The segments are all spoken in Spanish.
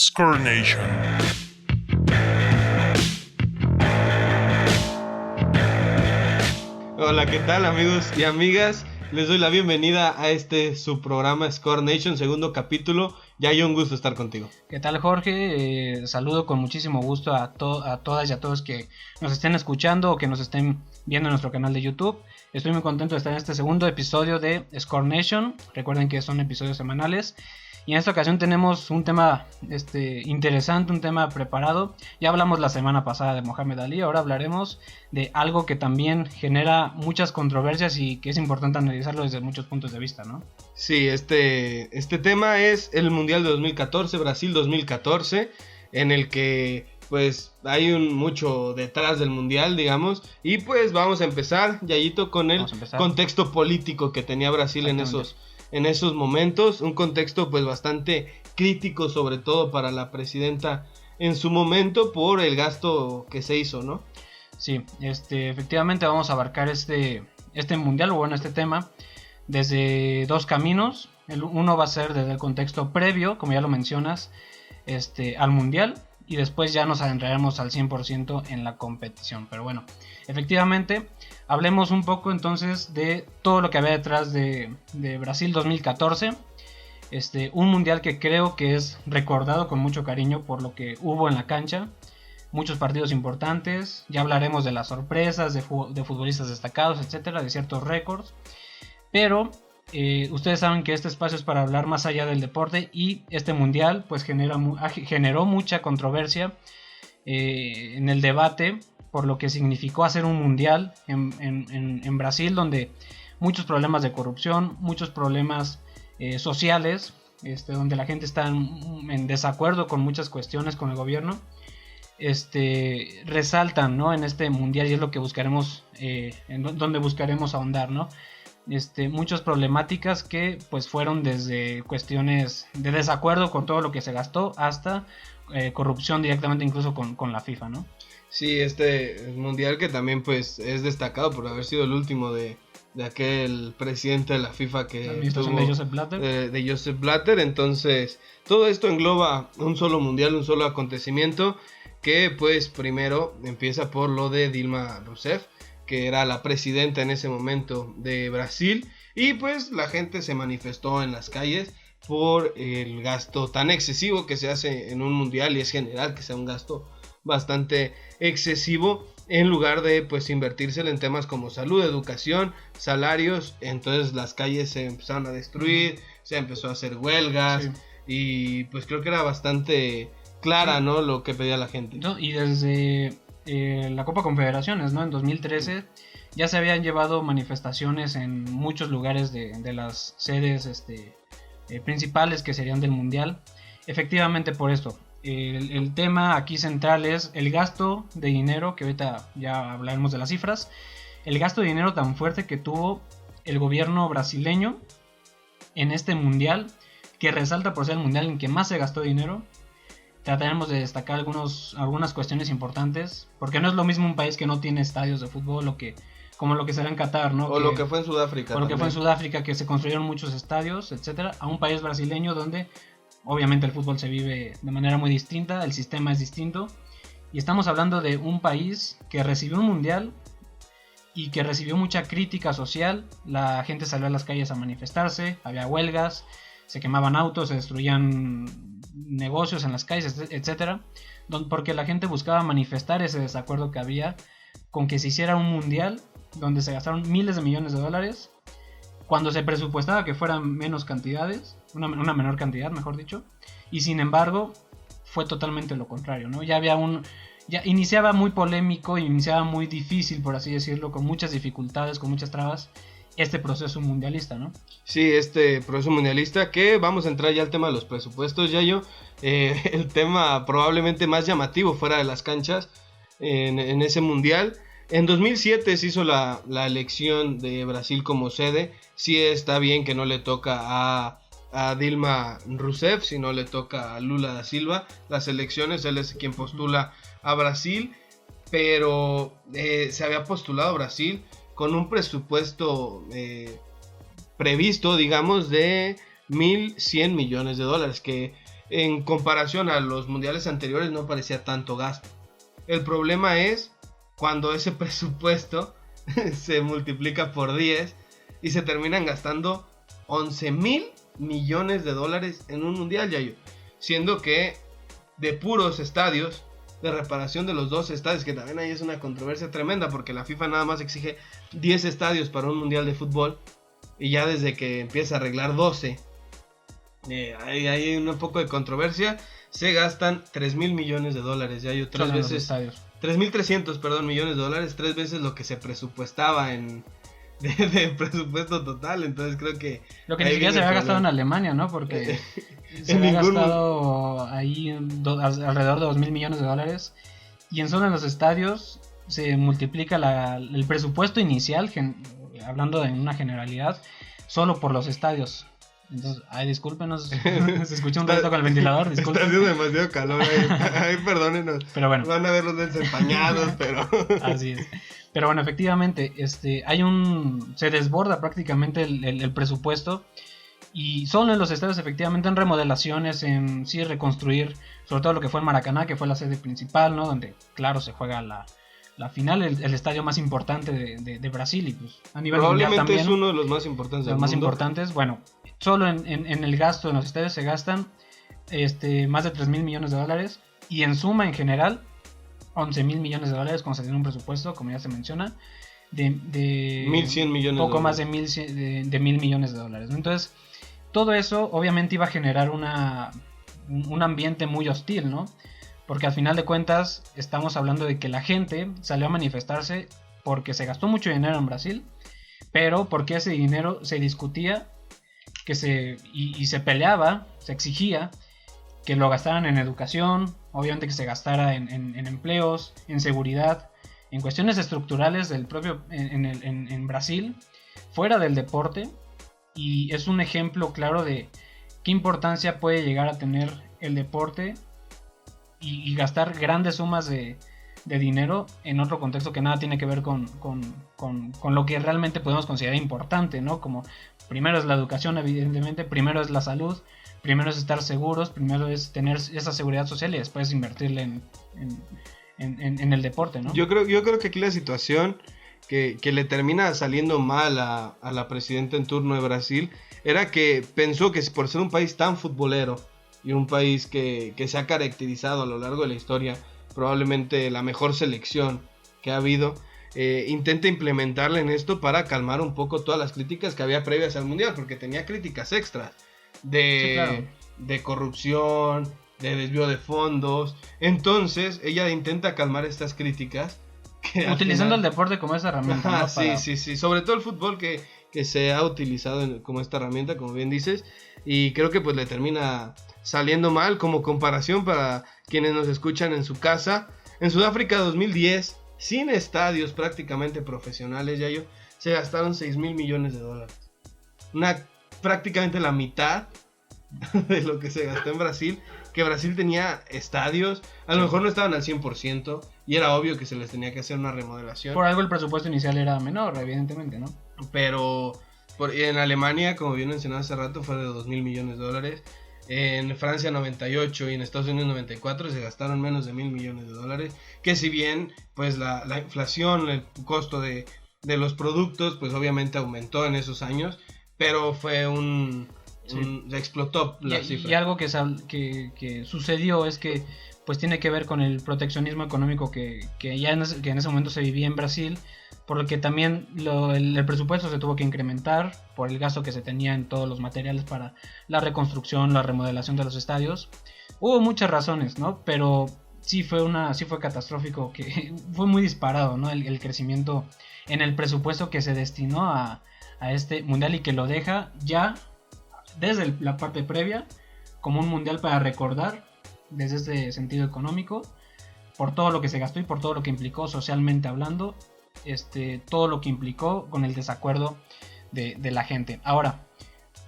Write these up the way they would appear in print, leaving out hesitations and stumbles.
Score Nation. Hola, ¿qué tal amigos y amigas? Les doy la bienvenida a su programa Score Nation, segundo capítulo. Yayo, un gusto estar contigo. ¿Qué tal, Jorge? Saludo con muchísimo gusto a todas y a todos que nos estén escuchando o que nos estén viendo en nuestro canal de YouTube. Estoy muy contento de estar en este segundo episodio de Score Nation. Recuerden que son episodios semanales. Y en esta ocasión tenemos un tema interesante, un tema preparado. Ya hablamos la semana pasada de Mohamed Ali, ahora hablaremos de algo que también genera muchas controversias y que es importante analizarlo desde muchos puntos de vista, ¿no? Sí, este tema es el Mundial de 2014, Brasil 2014, en el que pues hay mucho detrás del Mundial, digamos. Y pues vamos a empezar, Yayito, con el contexto político que tenía Brasil en esos momentos, un contexto pues bastante crítico, sobre todo para la presidenta en su momento, por el gasto que se hizo, ¿no? Sí, efectivamente vamos a abarcar este mundial, o bueno, este tema, desde dos caminos. Uno va a ser desde el contexto previo, como ya lo mencionas, al mundial, y después ya nos adentraremos al 100% en la competición. Pero bueno, efectivamente, hablemos un poco entonces de todo lo que había detrás de Brasil 2014. Un mundial que creo que es recordado con mucho cariño por lo que hubo en la cancha. Muchos partidos importantes. Ya hablaremos de las sorpresas, de futbolistas destacados, etcétera, de ciertos récords. Pero ustedes saben que este espacio es para hablar más allá del deporte, y este mundial pues generó mucha controversia en el debate, por lo que significó hacer un mundial en Brasil, donde muchos problemas de corrupción, muchos problemas sociales, donde la gente está en desacuerdo con muchas cuestiones con el gobierno, resaltan, ¿no?, en este mundial, y es lo que buscaremos, donde buscaremos ahondar, ¿no? Muchas problemáticas que pues fueron desde cuestiones de desacuerdo con todo lo que se gastó hasta corrupción directamente, incluso con la FIFA, ¿no? Sí, mundial que también pues es destacado por haber sido el último de aquel presidente de la FIFA que la administración de Joseph Blatter. De Joseph Blatter. Entonces todo esto engloba un solo mundial, un solo acontecimiento, que pues primero empieza por lo de Dilma Rousseff, que era la presidenta en ese momento de Brasil, y pues la gente se manifestó en las calles por el gasto tan excesivo que se hace en un mundial, y es general que sea un gasto bastante excesivo, en lugar de pues invertírselo en temas como salud, educación, salarios. Entonces las calles se empezaron a destruir, se empezó a hacer huelgas, sí. Y pues creo que era bastante clara, sí, ¿no?, lo que pedía la gente. No, y desde la Copa Confederaciones, ¿no?, en 2013 ya se habían llevado manifestaciones en muchos lugares de las sedes principales que serían del mundial. Efectivamente, por esto el tema aquí central es el gasto de dinero, que ahorita ya hablaremos de las cifras. El gasto de dinero tan fuerte que tuvo el gobierno brasileño en este mundial, que resalta por ser el mundial en que más se gastó dinero. Trataremos de destacar algunas cuestiones importantes, porque no es lo mismo un país que no tiene estadios de fútbol, como lo que será en Qatar, ¿no? Lo que fue en Sudáfrica. O lo que fue en Sudáfrica, que se construyeron muchos estadios, etcétera, a un país brasileño donde obviamente el fútbol se vive de manera muy distinta, el sistema es distinto, y estamos hablando de un país que recibió un mundial y que recibió mucha crítica social. La gente salió a las calles a manifestarse, había huelgas, se quemaban autos, se destruían negocios en las calles, etcétera, porque la gente buscaba manifestar ese desacuerdo que había con que se hiciera un mundial donde se gastaron miles de millones de dólares, cuando se presupuestaba que fueran menos cantidades, una menor cantidad, mejor dicho, y sin embargo fue totalmente lo contrario, ¿no? Ya iniciaba muy polémico, iniciaba muy difícil, por así decirlo, con muchas dificultades, con muchas trabas, este proceso mundialista, ¿no? Sí, este proceso mundialista, que vamos a entrar ya al tema de los presupuestos, Yayo. El tema probablemente más llamativo fuera de las canchas en ese mundial. En 2007 se hizo la elección de Brasil como sede. Sí, está bien que no le toca a Dilma Rousseff, sino le toca a Lula da Silva las elecciones. Él es quien postula a Brasil, pero se había postulado a Brasil con un presupuesto previsto, digamos, de $1,100 millones, que en comparación a los mundiales anteriores no parecía tanto gasto. El problema es cuando ese presupuesto se multiplica por 10 y se terminan gastando 11,000 millones de dólares en un mundial, Yayo. Siendo que de puros estadios, de reparación de los 2 estadios, que también ahí es una controversia tremenda, porque la FIFA nada más exige 10 estadios para un mundial de fútbol, y ya desde que empieza a arreglar 12, hay un poco de controversia. Se gastan 3,000 millones de dólares, Yayo, 3,300 millones de dólares, 3 veces lo que se presupuestaba de presupuesto total. Entonces creo que lo que ni siquiera se había gastado en Alemania, ¿no? Porque se había gastado ahí alrededor de 2,000 millones de dólares, y solo en los estadios se multiplica el presupuesto inicial, hablando en una generalidad, solo por los estadios. Entonces, discúlpenos, se escucha un ratito con el ventilador, disculpen. Está haciendo demasiado calor ahí, perdónenos. Pero bueno. Van a ver los dedos empañados, pero... Así es. Pero bueno, efectivamente, se desborda prácticamente el presupuesto, y solo en los estadios, efectivamente, en remodelaciones, en sí reconstruir, sobre todo lo que fue el Maracaná, que fue la sede principal, ¿no? Donde, claro, se juega la final, el estadio más importante de Brasil, y pues a nivel mundial también. Probablemente es uno de los más importantes del mundo. Importantes, bueno, solo en el gasto en los estadios se gastan más de 3,000 millones de dólares, y en suma, en general, 11,000 millones de dólares, como se tiene un presupuesto, como ya se menciona, de 1,100 millones poco más de 1,000 millones de dólares, ¿no? Entonces, todo eso obviamente iba a generar un ambiente muy hostil, ¿no? Porque al final de cuentas estamos hablando de que la gente salió a manifestarse porque se gastó mucho dinero en Brasil, pero porque ese dinero se discutía y se peleaba, se exigía que lo gastaran en educación, obviamente que se gastara en empleos, en seguridad, en cuestiones estructurales del propio en Brasil, fuera del deporte. Y es un ejemplo claro de qué importancia puede llegar a tener el deporte y gastar grandes sumas de dinero en otro contexto que nada tiene que ver con lo que realmente podemos considerar importante, ¿no? Como primero es la educación, evidentemente, primero es la salud, primero es estar seguros, primero es tener esa seguridad social, y después invertirle en el deporte, ¿no? Yo creo que aquí la situación que le termina saliendo mal a la presidenta en turno de Brasil era que pensó que por ser un país tan futbolero y un país que se ha caracterizado a lo largo de la historia, probablemente la mejor selección que ha habido, intenta implementarle en esto para calmar un poco todas las críticas que había previas al mundial, porque tenía críticas extras de corrupción, de desvío de fondos. Entonces ella intenta calmar estas críticas utilizando el deporte como esa herramienta, ¿no? Sí, sobre todo el fútbol que se ha utilizado como esta herramienta, como bien dices, y creo que pues le termina saliendo mal. Como comparación para quienes nos escuchan en su casa, en Sudáfrica 2010, sin estadios prácticamente profesionales, Yayo, se gastaron 6,000 millones de dólares, prácticamente la mitad de lo que se gastó en Brasil, que Brasil tenía estadios, a lo mejor no estaban al 100%, y era obvio que se les tenía que hacer una remodelación. Por algo el presupuesto inicial era menor, evidentemente, ¿no? Pero en Alemania, como bien mencionado hace rato, fue de 2,000 millones de dólares. En Francia 98 y en Estados Unidos 94 se gastaron menos de 1,000 millones de dólares. Que si bien pues la inflación, el costo de los productos, pues obviamente aumentó en esos años, pero fue se explotó la cifra. Y algo que sucedió es que pues tiene que ver con el proteccionismo económico que en ese momento se vivía en Brasil, por lo que también el presupuesto se tuvo que incrementar por el gasto que se tenía en todos los materiales para la reconstrucción, la remodelación de los estadios. Hubo muchas razones, ¿no? Pero sí fue catastrófico, que fue muy disparado, ¿no? El crecimiento en el presupuesto que se destinó a este mundial, y que lo deja ya desde la parte previa como un mundial para recordar desde este sentido económico, por todo lo que se gastó y por todo lo que implicó socialmente hablando, todo lo que implicó con el desacuerdo de la gente. Ahora,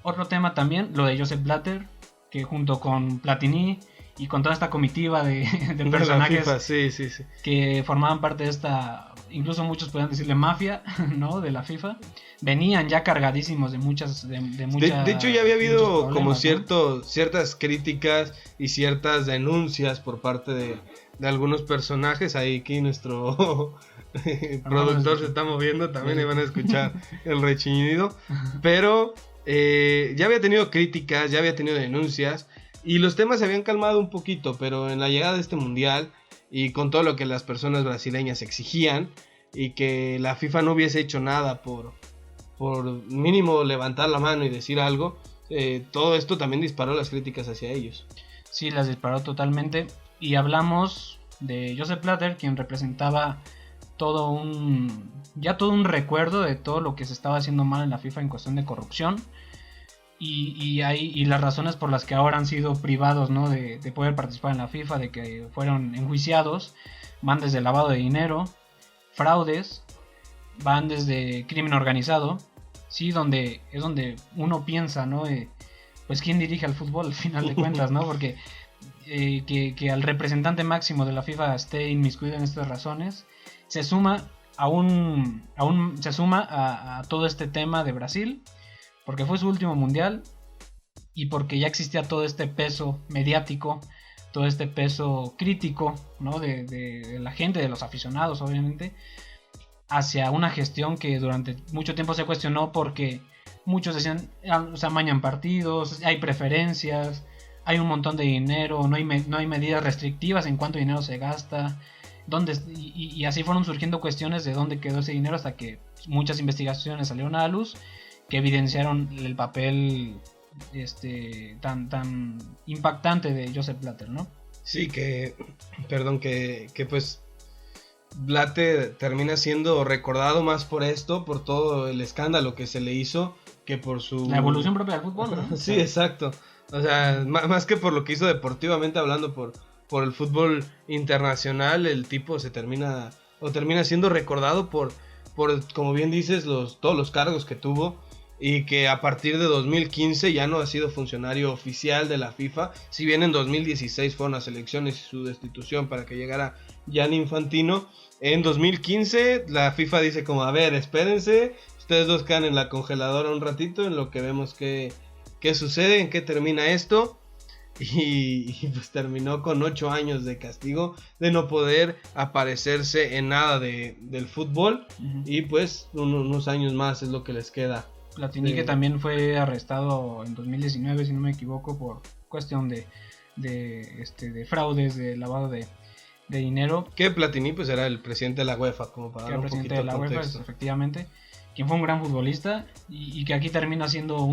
otro tema también, lo de Joseph Blatter, que junto con Platini y con toda esta comitiva de De la personajes FIFA, sí, sí, sí. que formaban parte de esta, incluso muchos podrían decirle mafia, ¿no? De la FIFA, venían ya cargadísimos de De hecho, ya había muchos habido como problemas, ¿no? ciertas críticas y ciertas denuncias por parte de algunos personajes. Ahí aquí nuestro productor se está moviendo, también le van a escuchar el rechiñido. Pero ya había tenido críticas, ya había tenido denuncias y los temas se habían calmado un poquito, pero en la llegada de este mundial y con todo lo que las personas brasileñas exigían y que la FIFA no hubiese hecho nada por mínimo levantar la mano y decir algo, todo esto también disparó las críticas hacia ellos. Sí, las disparó totalmente. Y hablamos de Joseph Blatter, quien representaba todo un recuerdo de todo lo que se estaba haciendo mal en la FIFA en cuestión de corrupción. Y las razones por las que ahora han sido privados, ¿no? de poder participar en la FIFA, de que fueron enjuiciados, van desde lavado de dinero, fraudes, van desde crimen organizado, sí, donde uno piensa, ¿no? Pues quién dirige al fútbol al final de cuentas, ¿no? Porque que al representante máximo de la FIFA esté inmiscuido en estas razones, se suma a todo este tema de Brasil, porque fue su último mundial y porque ya existía todo este peso mediático, todo este peso crítico, ¿no? de la gente, de los aficionados, obviamente, hacia una gestión que durante mucho tiempo se cuestionó porque muchos decían, se amañan partidos, hay preferencias, hay un montón de dinero, no hay medidas restrictivas en cuánto dinero se gasta, y así fueron surgiendo cuestiones de dónde quedó ese dinero hasta que muchas investigaciones salieron a la luz que evidenciaron el papel tan impactante de Joseph Blatter, ¿no? Sí, que pues Blatter termina siendo recordado más por esto, por todo el escándalo que se le hizo, que por su... La evolución propia del fútbol, ¿no? Sí, exacto. O sea, más que por lo que hizo deportivamente hablando, por el fútbol internacional, el tipo termina siendo recordado por como bien dices, todos los cargos que tuvo. Y que a partir de 2015 ya no ha sido funcionario oficial de la FIFA. Si bien en 2016 fueron las elecciones y su destitución para que llegara Gianni Infantino, en 2015 la FIFA dice como, a ver, espérense, ustedes dos quedan en la congeladora un ratito en lo que vemos qué sucede, en qué termina esto. Y pues terminó con 8 años de castigo de no poder aparecerse en nada del fútbol. Uh-huh. Y pues unos años más es lo que les queda. Platini, que también fue arrestado en 2019, si no me equivoco, por cuestión de fraudes, de lavado de dinero. Que Platini pues era el presidente de la UEFA, como para dar un poquito de contexto. UEFA, efectivamente, quien fue un gran futbolista y que aquí termina siendo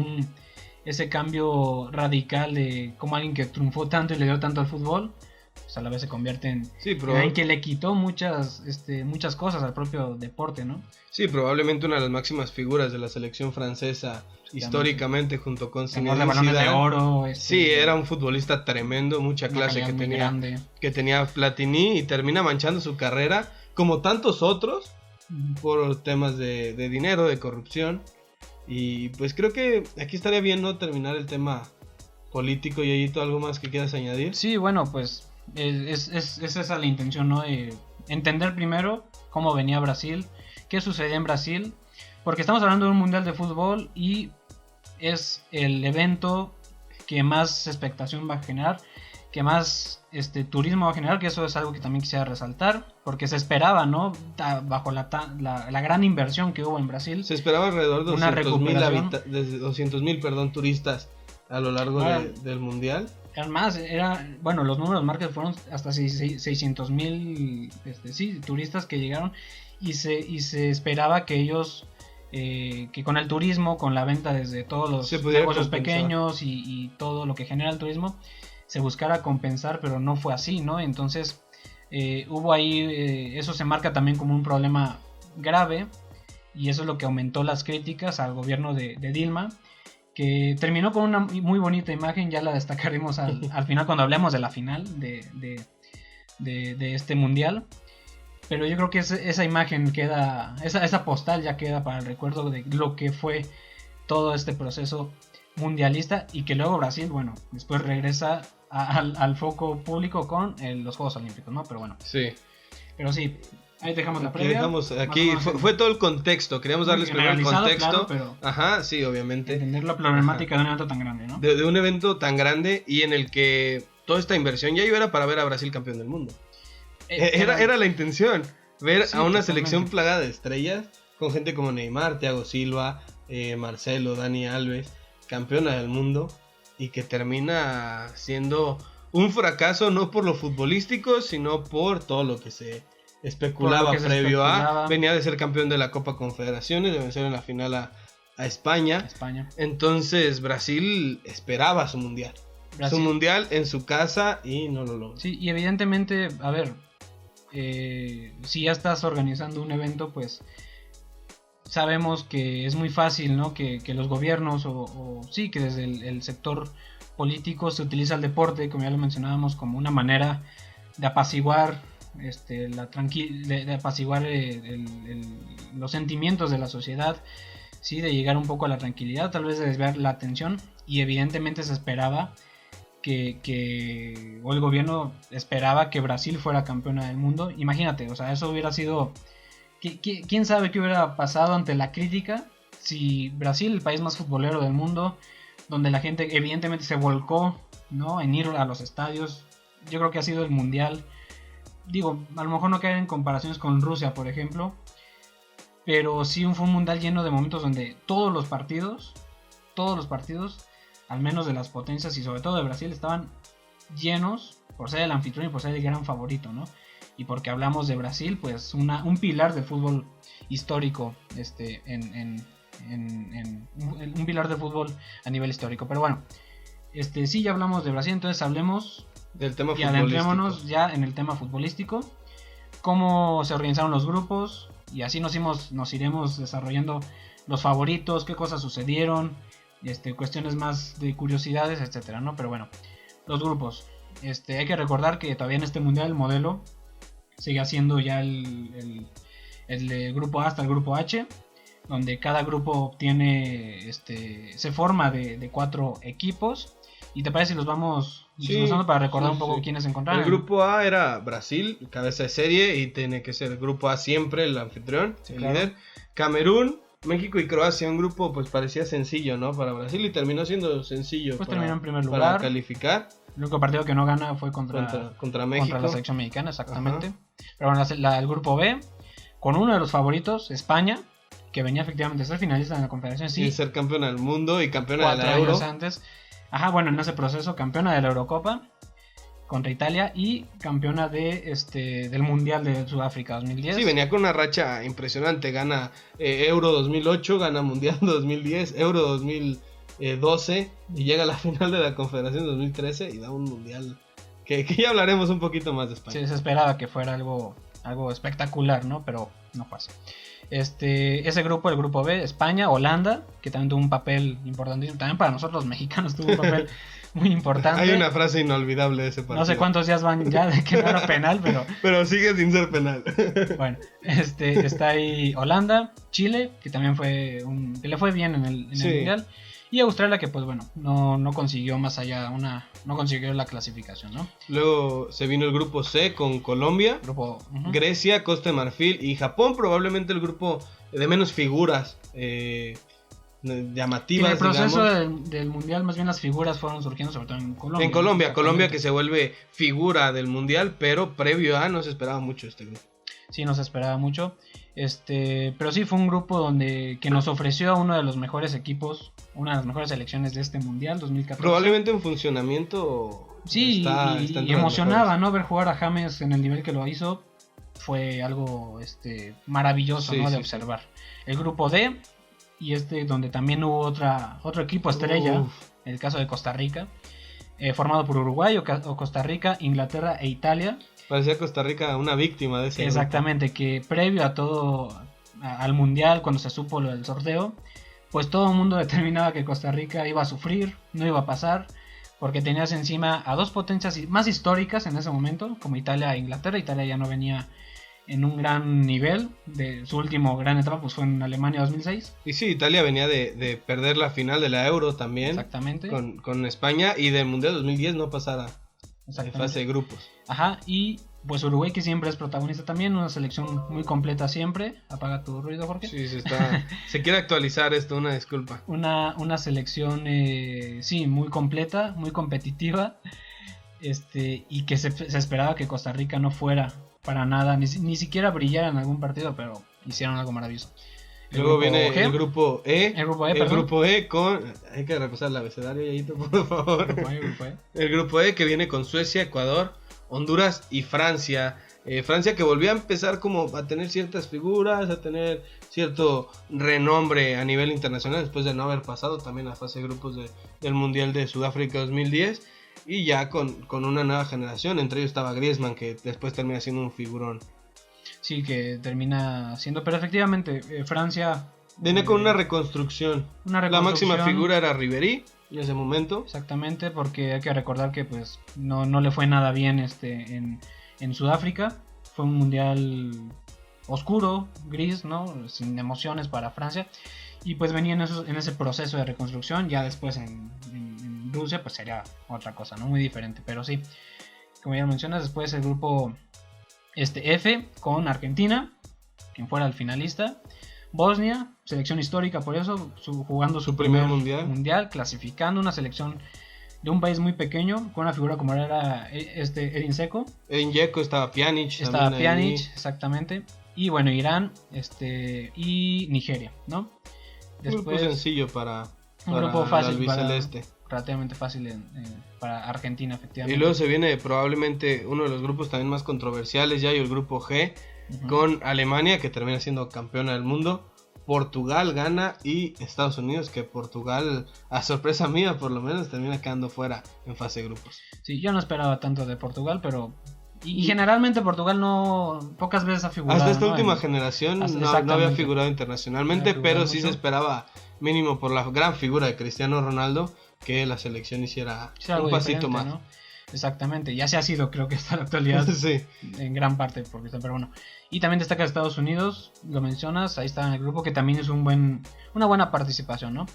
ese cambio radical de como alguien que triunfó tanto y le dio tanto al fútbol, pues a la vez se convierte en que le quitó muchas cosas al propio deporte, ¿no? Sí, probablemente una de las máximas figuras de la selección francesa históricamente, junto con Zinedine Zidane. De oro. Sí, era un futbolista tremendo, mucha clase que tenía Platini, y termina manchando su carrera como tantos otros por temas de dinero, de corrupción. Y pues creo que aquí estaría bien, ¿no?, terminar el tema político. Y Yayito, ¿algo más que quieras añadir? Sí, bueno, pues es esa la intención, ¿no? Entender primero cómo venía Brasil, qué sucedía en Brasil, porque estamos hablando de un mundial de fútbol y es el evento que más expectación va a generar, que más turismo va a generar, que eso es algo que también quisiera resaltar, porque se esperaba, ¿no? Bajo la gran inversión que hubo en Brasil. Se esperaba alrededor de 200,000 turistas a lo largo del mundial. Además, los números marcados fueron hasta 600,000 turistas que llegaron, y se esperaba que ellos, que con el turismo, con la venta desde todos los negocios pequeños y todo lo que genera el turismo, se buscara compensar, pero no fue así, ¿no? Entonces hubo ahí, eso se marca también como un problema grave, y eso es lo que aumentó las críticas al gobierno de Dilma, que terminó con una muy bonita imagen. Ya la destacaremos al final cuando hablemos de la final de este mundial, pero yo creo que esa imagen queda, esa postal ya queda para el recuerdo de lo que fue todo este proceso mundialista y que luego Brasil, bueno, después regresa al foco público con los Juegos Olímpicos, ¿no? Pero bueno. Sí. Pero sí, ahí dejamos la previa. Aquí fue todo el contexto. Queríamos darles primero el contexto. Claro, pero ajá, sí, obviamente. Entender la problemática de un evento tan grande, ¿no? De un evento tan grande y en el que toda esta inversión ya era para ver a Brasil campeón del mundo. Era la intención. Ver a una selección plagada de estrellas, con gente como Neymar, Thiago Silva, Marcelo, Dani Alves, campeona del mundo, y que termina siendo un fracaso no por lo futbolístico, sino por todo lo que se especulaba previo a. Venía de ser campeón de la Copa Confederaciones, de vencer en la final a España. Entonces Brasil esperaba su mundial. Su mundial en su casa y no lo logró. Sí, y evidentemente, a ver, si ya estás organizando un evento, pues sabemos que es muy fácil, ¿no? Que los gobiernos sí, que desde el sector político se utiliza el deporte, como ya lo mencionábamos, como una manera de apaciguar de apaciguar los sentimientos de la sociedad, sí, de llegar un poco a la tranquilidad, tal vez de desviar la atención, y evidentemente se esperaba o el gobierno esperaba que Brasil fuera campeona del mundo. Imagínate, o sea, eso hubiera sido... ¿Quién sabe qué hubiera pasado ante la crítica si Brasil, el país más futbolero del mundo, donde la gente evidentemente se volcó, ¿no?, en ir a los estadios? Yo creo que ha sido el mundial, digo, a lo mejor no caer en comparaciones con Rusia, por ejemplo, pero sí fue un mundial lleno de momentos donde todos los partidos, al menos de las potencias y sobre todo de Brasil, estaban llenos por ser el anfitrión y por ser el gran favorito, ¿no? Y porque hablamos de Brasil, pues un pilar del fútbol histórico, un pilar del fútbol a nivel histórico. Pero bueno, sí, ya hablamos de Brasil, entonces hablemos del tema futbolístico. Y adentrémonos ya en el tema futbolístico, cómo se organizaron los grupos, y así nos iremos desarrollando los favoritos, qué cosas sucedieron, cuestiones más de curiosidades, etcétera, ¿no? Pero bueno, los grupos. Hay que recordar que todavía en este mundial el modelo sigue siendo ya el grupo A hasta el grupo H, donde cada grupo obtiene, se forma de 4 equipos. ¿Y te parece si los vamos desglosando para recordar un poco quiénes se encontraron? El grupo A era Brasil, cabeza de serie, y tiene que ser el grupo A siempre, el anfitrión, el líder. Camerún, México y Croacia, un grupo pues parecía sencillo, ¿no?, para Brasil, y terminó siendo sencillo pues terminó en primer lugar, para calificar. El único partido que no gana fue contra México, contra la selección mexicana, exactamente. Ajá. Pero bueno, el grupo B, con uno de los favoritos, España, que venía efectivamente a ser finalista en la Confederación, sí. Y ser campeona del mundo y campeona de la Euro. 4 años antes. Ajá, bueno, en ese proceso, campeona de la Eurocopa contra Italia y campeona del Mundial de Sudáfrica 2010. Sí, venía con una racha impresionante. Gana Euro 2008, gana Mundial 2010, Euro 2012 y llega a la final de la Confederación 2013 y da un Mundial que ya hablaremos un poquito más de España. Sí, se esperaba que fuera algo espectacular, ¿no? Pero no pasa. Ese grupo, el grupo B, España, Holanda, que también tuvo un papel importantísimo. También para nosotros los mexicanos tuvo un papel muy importante. Hay una frase inolvidable de ese partido. No sé cuántos días van ya de que no era penal, pero... pero sigue sin ser penal. Bueno, está ahí Holanda, Chile, que también que le fue bien en el Mundial. Y Australia, que pues bueno, no consiguió más allá no consiguió la clasificación, ¿no? Luego se vino el grupo C con Colombia, Grecia, Costa de Marfil y Japón, probablemente el grupo de menos figuras llamativas. En el proceso del mundial, más bien las figuras fueron surgiendo sobre todo en Colombia. En Colombia que se vuelve figura del mundial, pero previo a no se esperaba mucho este grupo. Sí, no se esperaba mucho. Pero sí fue un grupo que nos ofreció a uno de los mejores equipos, una de las mejores selecciones de este mundial 2014. Probablemente en funcionamiento. Sí, y emocionaba, ¿no? Ver jugar a James en el nivel que lo hizo fue algo maravilloso, ¿no? De observar. El grupo D, y donde también hubo otro equipo estrella, en el caso de Costa Rica, formado por Uruguay o Costa Rica, Inglaterra e Italia. Parecía Costa Rica una víctima de ese Exactamente, grupo. Que previo a todo, al mundial, cuando se supo lo del sorteo, pues todo el mundo determinaba que Costa Rica iba a sufrir, no iba a pasar, porque tenías encima a 2 potencias más históricas en ese momento, como Italia e Inglaterra. Italia ya no venía en un gran nivel. De su último gran etapa pues fue en Alemania 2006. Y sí, Italia venía de perder la final de la Euro también. Exactamente. Con España, y del Mundial 2010 no pasara en fase de grupos. Ajá, y pues Uruguay, que siempre es protagonista también, una selección muy completa siempre. Apaga tu ruido, Jorge. Sí, se quiere actualizar esto, una disculpa. Una selección, sí, muy completa, muy competitiva, y que se esperaba que Costa Rica no fuera para nada, ni siquiera brillara en algún partido, pero hicieron algo maravilloso. Luego viene el grupo E. El grupo E con... Hay que repasar el abecedario, Yayito, por favor. Grupo E. El grupo E, que viene con Suecia, Ecuador, Honduras y Francia. Francia, que volvió a empezar como a tener ciertas figuras, a tener cierto renombre a nivel internacional, después de no haber pasado también a fase de grupos del Mundial de Sudáfrica 2010. Y ya con una nueva generación, entre ellos estaba Griezmann, que después termina siendo un figurón. Sí, que termina siendo, pero efectivamente Francia viene con una reconstrucción. La máxima figura era Ribéry en ese momento. Exactamente, porque hay que recordar que pues no le fue nada bien en Sudáfrica. Fue un mundial oscuro, gris, ¿no? Sin emociones para Francia. Y pues venía en ese proceso de reconstrucción. Ya después en Rusia pues sería otra cosa, ¿no? Muy diferente, pero sí, como ya mencionas, después el grupo F con Argentina, quien fuera el finalista. Bosnia, selección histórica por eso, jugando su primer mundial, clasificando, una selección de un país muy pequeño, con una figura como era Edin Dzeko. En Dzeko estaba Pjanic. Estaba Pjanic, exactamente. Y bueno, Irán y Nigeria, ¿no? Después, un grupo sencillo para un grupo fácil, el albiceleste. Relativamente fácil para Argentina, efectivamente. Y luego se viene probablemente uno de los grupos también más controversiales ya, y el grupo G, con Alemania, que termina siendo campeona del mundo, Portugal, Ghana y Estados Unidos, que Portugal, a sorpresa mía por lo menos, termina quedando fuera en fase de grupos. Sí, yo no esperaba tanto de Portugal, pero... Y generalmente Portugal pocas veces ha figurado. Hasta esta última generación no había figurado internacionalmente, pero sí se esperaba, mínimo por la gran figura de Cristiano Ronaldo, que la selección hiciera un pasito más, ¿no? Exactamente, ya se ha sido, creo que hasta la actualidad. Sí. En gran parte, pero bueno. Y también destaca Estados Unidos, lo mencionas, ahí está en el grupo, que también es una buena participación, ¿no?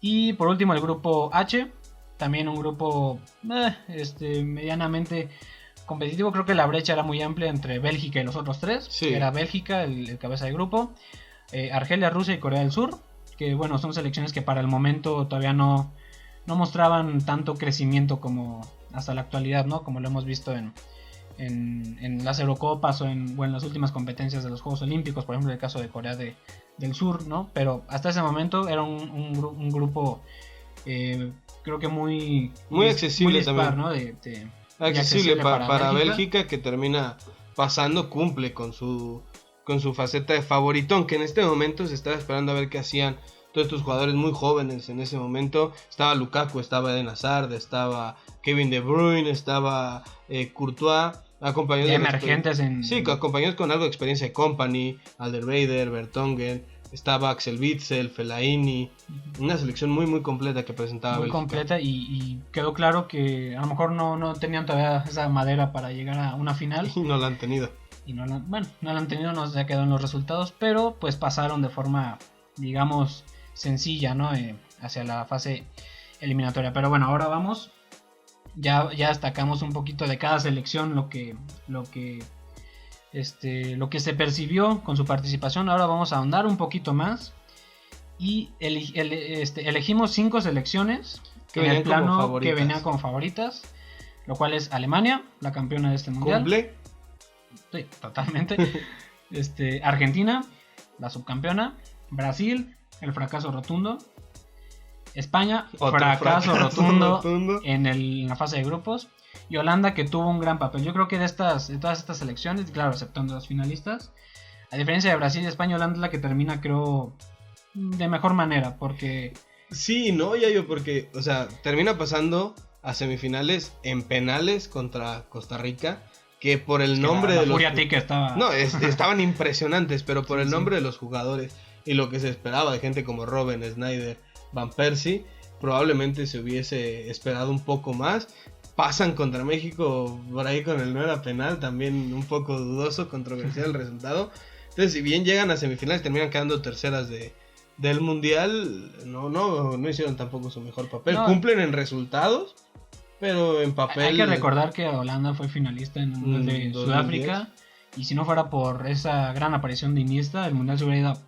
Y por último el grupo H, también un grupo medianamente competitivo. Creo que la brecha era muy amplia entre Bélgica y los otros tres. Sí. Era Bélgica el cabeza de grupo, Argelia, Rusia y Corea del Sur, que bueno, son selecciones que para el momento todavía no mostraban tanto crecimiento como hasta la actualidad, ¿no? Como lo hemos visto en las Eurocopas o en las últimas competencias de los Juegos Olímpicos, por ejemplo, el caso de Corea del Sur, ¿no? Pero hasta ese momento era un grupo, creo que muy accesible, muy dispar, también, ¿no? accesible para Bélgica, que termina pasando, cumple con su faceta de favoritón, que en este momento se estaba esperando a ver qué hacían todos estos jugadores muy jóvenes. En ese momento estaba Lukaku, estaba Eden Hazard, estaba Kevin De Bruyne, estaba Courtois, acompañados emergentes acompañados con algo de experiencia de Kompany, Alderweireld, Vertonghen, estaba Axel Witsel, Fellaini, una selección muy muy completa que presentaba muy Bélgica. Completa, y quedó claro que a lo mejor no tenían todavía esa madera para llegar a una final. Y no la han tenido. No la han tenido, no se ha quedado en los resultados, pero pues pasaron de forma, digamos, sencilla, ¿no? Hacia la fase eliminatoria. Pero bueno, ahora vamos, ya destacamos un poquito de cada selección, lo que se percibió con su participación. Ahora vamos a ahondar un poquito más y elegimos 5 selecciones que en el plano que venían como favoritas, lo cual es Alemania, la campeona de este mundial. ¿Cumple? Sí, totalmente. Argentina, la subcampeona. Brasil, el fracaso rotundo. España, fracaso rotundo en la fase de grupos. Y Holanda, que tuvo un gran papel. Yo creo que de todas estas selecciones, claro, exceptuando las finalistas, a diferencia de Brasil y España, Holanda es la que termina, creo, de mejor manera, porque... Sí, no, Yayo, porque, o sea, termina pasando a semifinales en penales contra Costa Rica, que por el nombre de los... estaba... No, estaban impresionantes, pero por el nombre de los jugadores y lo que se esperaba de gente como Robben, Sneijder, Van Persie, probablemente se hubiese esperado un poco más. pasan contra México por ahí con el no era penal, también un poco dudoso, controversial el resultado. Entonces, si bien llegan a semifinales, terminan quedando terceras del Mundial, no hicieron tampoco su mejor papel. No. Cumplen en resultados, pero en papel... Hay que recordar que Holanda fue finalista en el Mundial de 2010. Sudáfrica, y si no fuera por esa gran aparición de Iniesta, el Mundial se hubiera ido,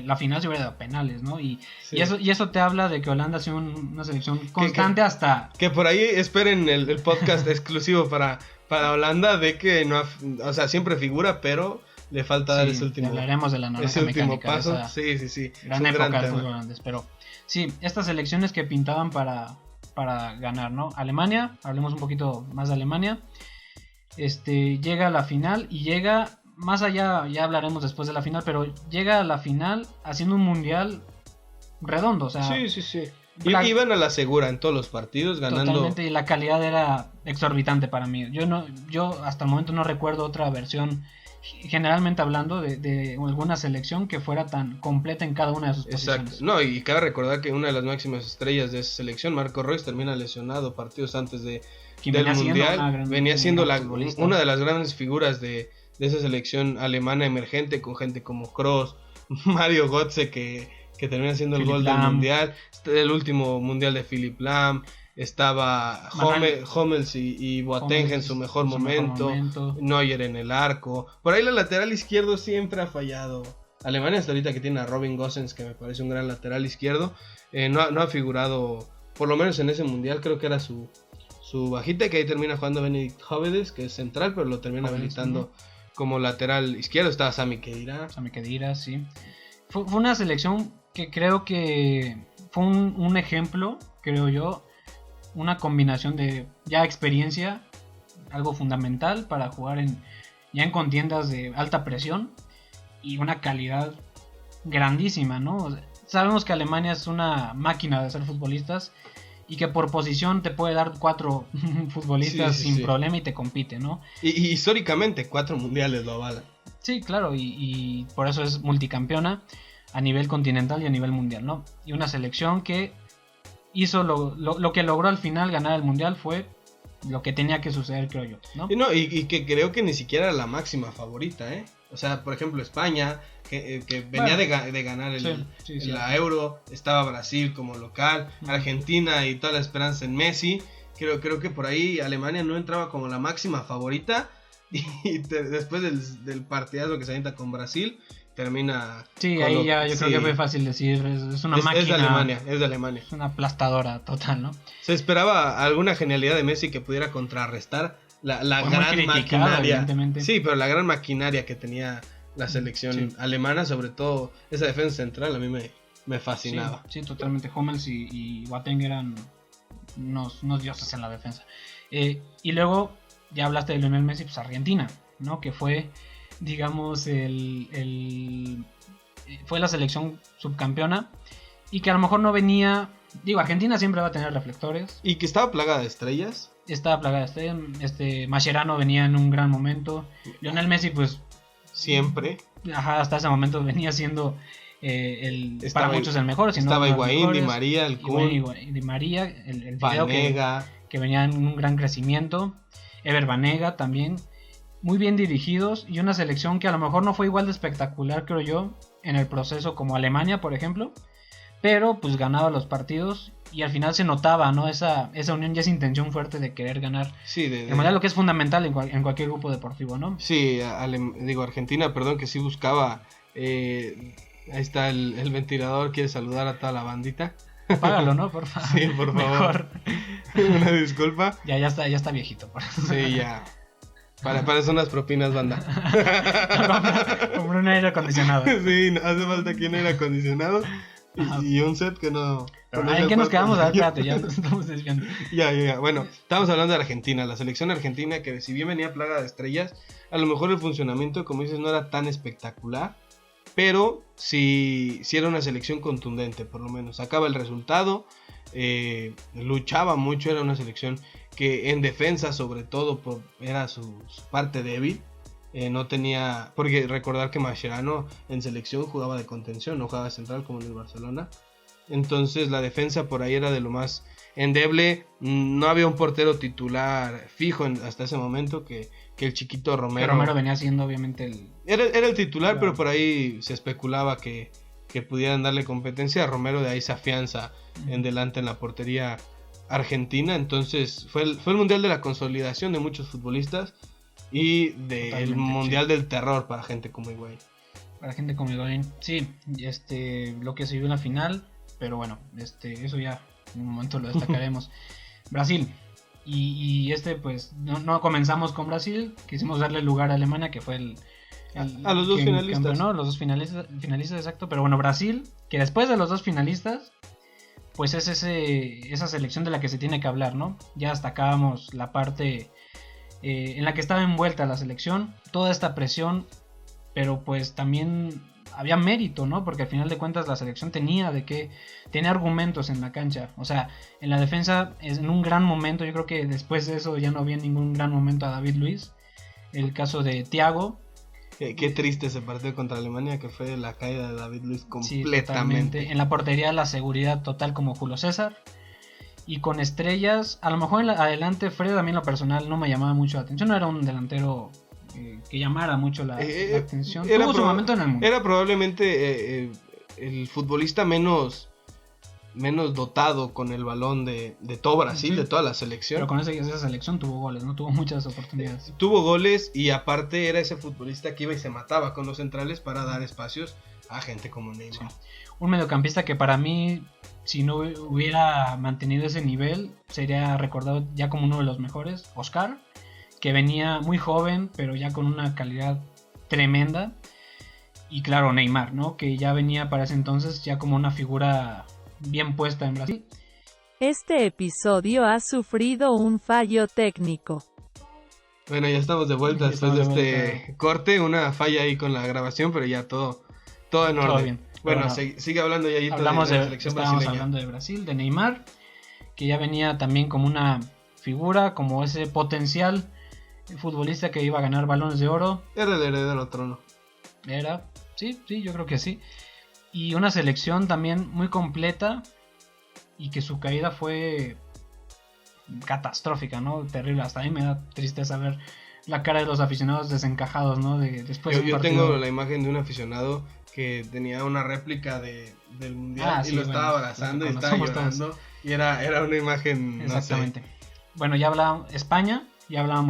la final se hubiera ido a penales, ¿no? Y eso te habla de que Holanda ha sido una selección constante hasta... Que por ahí esperen el podcast exclusivo para Holanda, de que no, o sea, siempre figura, pero le falta dar ese último... Hablaremos de la naranja mecánica, paso. Sí. Gran época del fútbol holandés, pero sí, estas selecciones que pintaban para ganar, ¿no? Alemania, hablemos un poquito más de Alemania. Llega a la final y llega más allá, ya hablaremos después de la final, pero llega a la final haciendo un mundial redondo, o sea... Sí. Iban a la segura en todos los partidos, ganando... Totalmente, y la calidad era exorbitante para mí. Yo hasta el momento no recuerdo otra versión, generalmente hablando, de alguna selección que fuera tan completa en cada una de sus posiciones. Exacto. No, y cabe recordar que una de las máximas estrellas de esa selección, Marco Reus, termina lesionado partidos antes del Mundial. Venía siendo una de las grandes figuras de esa selección alemana emergente, con gente como Kroos, Mario Götze, que termina siendo el gol del Mundial, el último Mundial de Philipp Lahm. Estaba Hummels y Boateng en su mejor momento. Neuer en el arco. Por ahí el lateral izquierdo siempre ha fallado. Alemania hasta ahorita, que tiene a Robin Gosens, que me parece un gran lateral izquierdo, no ha figurado, por lo menos en ese mundial. Creo que era su bajita, que ahí termina jugando Benedikt Höwedes, que es central, pero lo termina habilitando como lateral izquierdo. Estaba Sami Khedira, sí. Fue una selección que creo que fue un ejemplo, creo yo, una combinación de ya experiencia, algo fundamental para jugar ya en contiendas de alta presión, y una calidad grandísima, ¿no? Sabemos que Alemania es una máquina de hacer futbolistas, y que por posición te puede dar 4 futbolistas sin problema y te compite, ¿no? Y históricamente 4 mundiales lo avalan. Sí, claro, y por eso es multicampeona a nivel continental y a nivel mundial, ¿no? Y una selección que hizo lo que logró al final, ganar el mundial, fue lo que tenía que suceder, creo yo, ¿no? Y que creo que ni siquiera era la máxima favorita, ¿eh? O sea, por ejemplo, España, que venía de ganar la Euro, estaba Brasil como local, Argentina y toda la esperanza en Messi. Creo que por ahí Alemania no entraba como la máxima favorita, y después del partidazo que se avienta con Brasil, termina... Sí, ahí ya yo creo que fue fácil decir, es una máquina. Es de Alemania. Es una aplastadora total, ¿no? Se esperaba alguna genialidad de Messi que pudiera contrarrestar la gran maquinaria. Evidentemente. Sí, pero la gran maquinaria que tenía la selección alemana, sobre todo esa defensa central, a mí me fascinaba. Sí, totalmente. Hummels y Boateng eran unos dioses en la defensa. Y luego, ya hablaste de Lionel Messi, pues Argentina, ¿no? Que fue, digamos, fue la selección subcampeona, y que a lo mejor no venía... Digo, Argentina siempre va a tener reflectores. Y que estaba plagada de estrellas. Mascherano venía en un gran momento. Lionel Messi, pues... Siempre. Hasta ese momento venía siendo para muchos el mejor. Estaba Higuaín, Di María, el Kun. Di María, el Vanega, que venía en un gran crecimiento. Ever Banega también. Muy bien dirigidos, y una selección que a lo mejor no fue igual de espectacular, creo yo, en el proceso como Alemania, por ejemplo. Pero pues ganaba los partidos, y al final se notaba, ¿no? Esa unión y esa intención fuerte de querer ganar. Sí, de manera, lo que es fundamental en cualquier grupo deportivo, ¿no? Sí, Argentina, que sí buscaba. Ahí está el ventilador, quiere saludar a toda la bandita. Apágalo, ¿no? Por favor. Sí, por favor. Una disculpa. Ya está viejito. Por eso. Sí, ya. Para eso unas propinas, banda. Compré un aire acondicionado. Sí, hace falta aquí un aire acondicionado. Y un set que no... ¿En qué nos quedamos? Espérate, ya nos estamos desviando. Ya. Bueno, estamos hablando de Argentina. La selección argentina, que si bien venía plaga de estrellas, a lo mejor el funcionamiento, como dices, no era tan espectacular. Pero sí era una selección contundente, por lo menos. Sacaba el resultado, luchaba mucho. Era una selección que en defensa, sobre todo, era su parte débil. No tenía, porque recordar que Mascherano en selección jugaba de contención, no jugaba central como en el Barcelona. Entonces la defensa por ahí era de lo más endeble. No había un portero titular fijo hasta ese momento que el chiquito Romero. Que Romero venía siendo obviamente Era el titular, claro. Pero por ahí se especulaba que pudieran darle competencia a Romero, de ahí se afianza en delante en la portería argentina. Entonces fue el mundial de la consolidación de muchos futbolistas y del mundial del terror para gente como Higuaín. Para gente como Higuaín, sí, lo que se vio en la final, pero bueno, eso ya en un momento lo destacaremos. Brasil, y pues no comenzamos con Brasil, quisimos darle lugar a Alemania, que fue a los dos finalistas. Campeonó, los dos finalistas, exacto, pero bueno, Brasil, que después de los dos finalistas, pues es esa selección de la que se tiene que hablar, ¿no? Ya destacábamos la parte en la que estaba envuelta la selección, toda esta presión, pero pues también había mérito, ¿no? Porque al final de cuentas la selección tenía argumentos en la cancha. O sea, en la defensa, en un gran momento, yo creo que después de eso ya no había ningún gran momento a David Luiz. El caso de Thiago. Qué triste ese partido contra Alemania, que fue la caída de David Luiz completamente. Sí, en la portería la seguridad total como Julio César. Y con estrellas, a lo mejor adelante Fred a mí en lo personal no me llamaba mucho la atención. No era un delantero que llamara mucho la atención. Tuvo su momento en el mundo. Era probablemente el futbolista menos dotado con el balón de todo Brasil, de toda la selección. Pero con esa selección tuvo goles, no tuvo muchas oportunidades. Tuvo goles y aparte era ese futbolista que iba y se mataba con los centrales para dar espacios a gente como Neymar. Sí. Un mediocampista que para mí, si no hubiera mantenido ese nivel, sería recordado ya como uno de los mejores. Oscar, que venía muy joven, pero ya con una calidad tremenda. Y claro, Neymar, ¿no? Que ya venía para ese entonces ya como una figura bien puesta en Brasil. Este episodio ha sufrido un fallo técnico. Bueno, ya estamos de vuelta después de este corte, una falla ahí con la grabación, pero ya todo en orden. Todo bien. Bueno, sigue hablando ya de la selección brasileña. Estábamos hablando de Brasil, de Neymar, que ya venía también como una figura, como ese potencial futbolista que iba a ganar balones de oro. Era el heredero al trono. Sí, yo creo que sí. Y una selección también muy completa y que su caída fue catastrófica, ¿no? Terrible. Hasta a mí me da tristeza ver la cara de los aficionados desencajados, ¿no? Después de un partido. Yo tengo la imagen de un aficionado que tenía una réplica del mundial y lo estaba abrazando y estaba llorando todos. Y era una imagen, exactamente. No sé. Bueno, ya hablábamos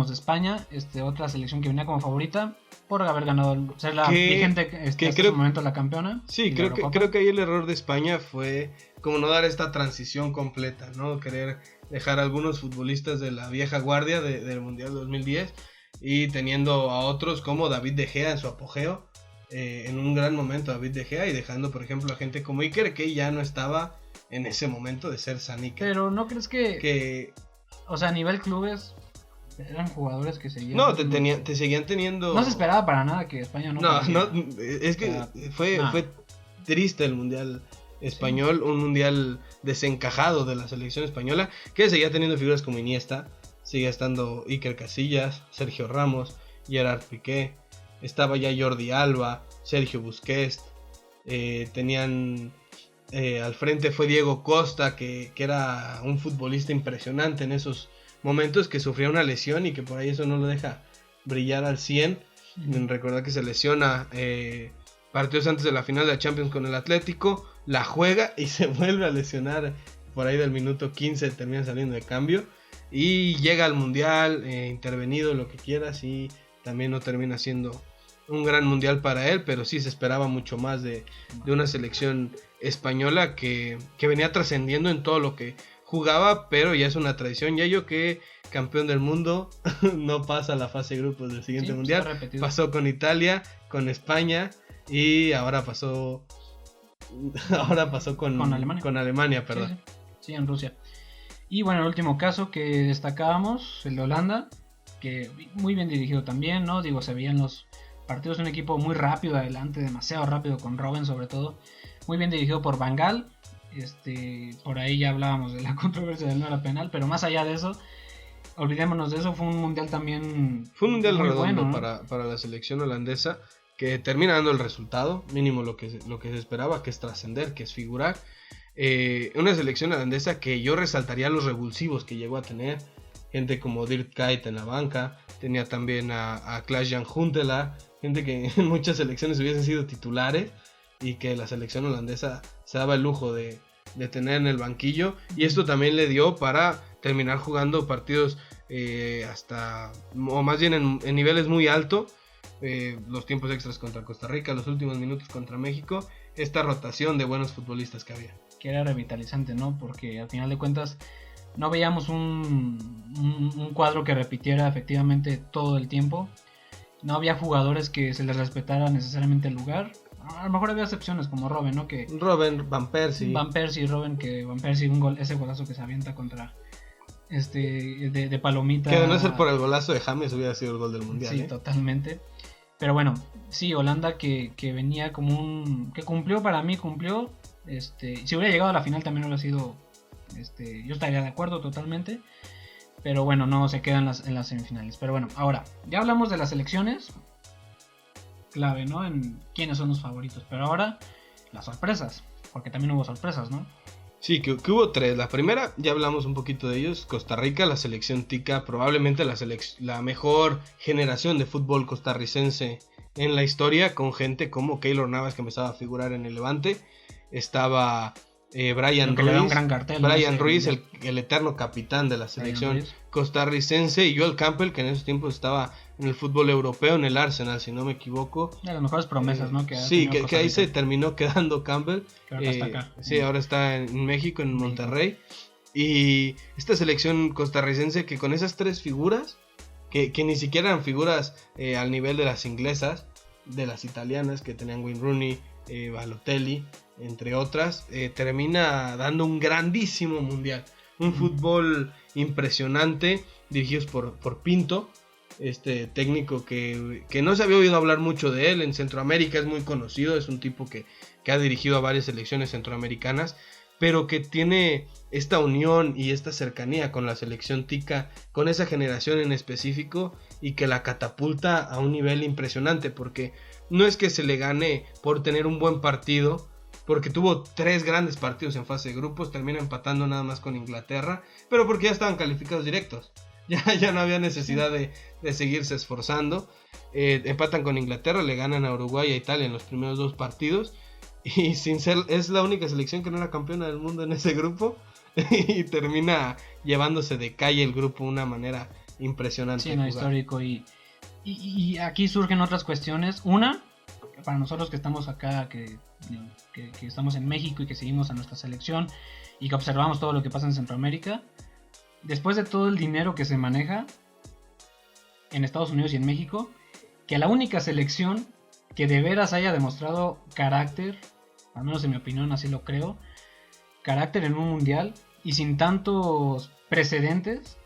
de España, otra selección que venía como favorita por haber ganado, ser la vigente hasta ese momento la campeona. Sí, creo que ahí el error de España fue como no dar esta transición completa, ¿no? Querer dejar a algunos futbolistas de la vieja guardia del Mundial 2010 y teniendo a otros como David De Gea en su apogeo, en un gran momento David De Gea, y dejando por ejemplo a gente como Iker, que ya no estaba en ese momento de ser San Iker. Pero ¿no crees que o sea, a nivel clubes eran jugadores que seguían... No, te seguían teniendo... No se esperaba para nada que España no... No, es que fue triste el Mundial español, sí. Un Mundial desencajado de la selección española, que seguía teniendo figuras como Iniesta, seguía estando Iker Casillas, Sergio Ramos, Gerard Piqué, estaba ya Jordi Alba, Sergio Busquets, tenían... al frente fue Diego Costa, que era un futbolista impresionante en esos momentos, que sufría una lesión y que por ahí eso no lo deja brillar al 100. Recordar que se lesiona partidos antes de la final de la Champions con el Atlético, la juega y se vuelve a lesionar por ahí del minuto 15, termina saliendo de cambio y llega al Mundial, intervenido, lo que quieras, y también no termina siendo un gran Mundial para él, pero sí se esperaba mucho más de una selección española que venía trascendiendo en todo lo que jugaba, pero ya es una tradición. Ya yo que campeón del mundo no pasa a la fase de grupos del siguiente mundial. Pasó con Italia, con España y ahora pasó con Alemania. Con Alemania, perdón. Sí, en Rusia. Y bueno, el último caso que destacábamos, el de Holanda, que muy bien dirigido también, ¿no? Digo, se veían los partidos, un equipo muy rápido adelante, demasiado rápido, con Robben sobre todo, muy bien dirigido por Van Gaal. Por ahí ya hablábamos de la controversia del no era penal, pero más allá de eso, olvidémonos de eso, fue un mundial también. Fue un mundial redondo, bueno, ¿no? para la selección holandesa, que termina dando el resultado, mínimo lo que se esperaba, que es trascender, que es figurar. una selección holandesa que yo resaltaría los revulsivos que llegó a tener. Gente como Dirk Kuyt en la banca, tenía también a Klaas-Jan Huntelaar, gente que en muchas selecciones hubiesen sido titulares y que la selección holandesa se daba el lujo de tener en el banquillo, y esto también le dio para terminar jugando partidos o más bien en niveles muy altos, los tiempos extras contra Costa Rica, los últimos minutos contra México, esta rotación de buenos futbolistas que había. Que era revitalizante, ¿no? Porque al final de cuentas no veíamos un cuadro que repitiera efectivamente todo el tiempo. No había jugadores que se les respetara necesariamente el lugar. A lo mejor había excepciones como Robben, ¿no? Que Robben, Van Persie, Robben, que Van Persie, ese golazo que se avienta contra de palomita. Que de no ser por el golazo de James hubiera sido el gol del mundial. Sí, totalmente. Pero bueno, sí, Holanda que venía como que cumplió, para mí cumplió. Si hubiera llegado a la final también hubiera sido, yo estaría de acuerdo totalmente. Pero bueno, no se quedan en las semifinales. Pero bueno, ahora, ya hablamos de las selecciones. Clave, ¿no? En quiénes son los favoritos. Pero ahora, las sorpresas. Porque también hubo sorpresas, ¿no? Sí, que hubo 3. La primera, ya hablamos un poquito de ellos. Costa Rica, la selección tica, probablemente la mejor generación de fútbol costarricense en la historia, con gente como Keylor Navas, que empezaba a figurar en el Levante. Estaba Brian Ruiz, un gran cartel, Ruiz, el eterno capitán de la selección costarricense, y Joel Campbell, que en esos tiempos estaba en el fútbol europeo, en el Arsenal, si no me equivoco. De las mejores promesas, ¿no? Que ahí se terminó quedando Campbell. Que ahora está acá. Sí, ahora está en México, en Monterrey. Y esta selección costarricense que con esas 3 figuras, que ni siquiera eran figuras al nivel de las inglesas, de las italianas, que tenían Wayne Rooney, Balotelli, entre otras, termina dando un grandísimo mundial. Un fútbol impresionante, dirigidos por Pinto, este técnico que no se había oído hablar mucho de él. En Centroamérica es muy conocido, es un tipo que ha dirigido a varias selecciones centroamericanas, pero que tiene esta unión y esta cercanía con la selección tica, con esa generación en específico, y que la catapulta a un nivel impresionante, porque no es que se le gane por tener un buen partido, porque tuvo 3 grandes partidos en fase de grupos, termina empatando nada más con Inglaterra, pero porque ya estaban calificados directos, ya no había necesidad de seguirse esforzando. Empatan con Inglaterra, le ganan a Uruguay y a Italia en los primeros 2 partidos, y es la única selección que no era campeona del mundo en ese grupo, y termina llevándose de calle el grupo de una manera impresionante. Sí, no, histórico, y aquí surgen otras cuestiones. Una, para nosotros que estamos acá, que estamos en México y que seguimos a nuestra selección y que observamos todo lo que pasa en Centroamérica, después de todo el dinero que se maneja en Estados Unidos y en México, que la única selección que de veras haya demostrado carácter, al menos en mi opinión así lo creo, carácter en un mundial, y sin tantos precedentes,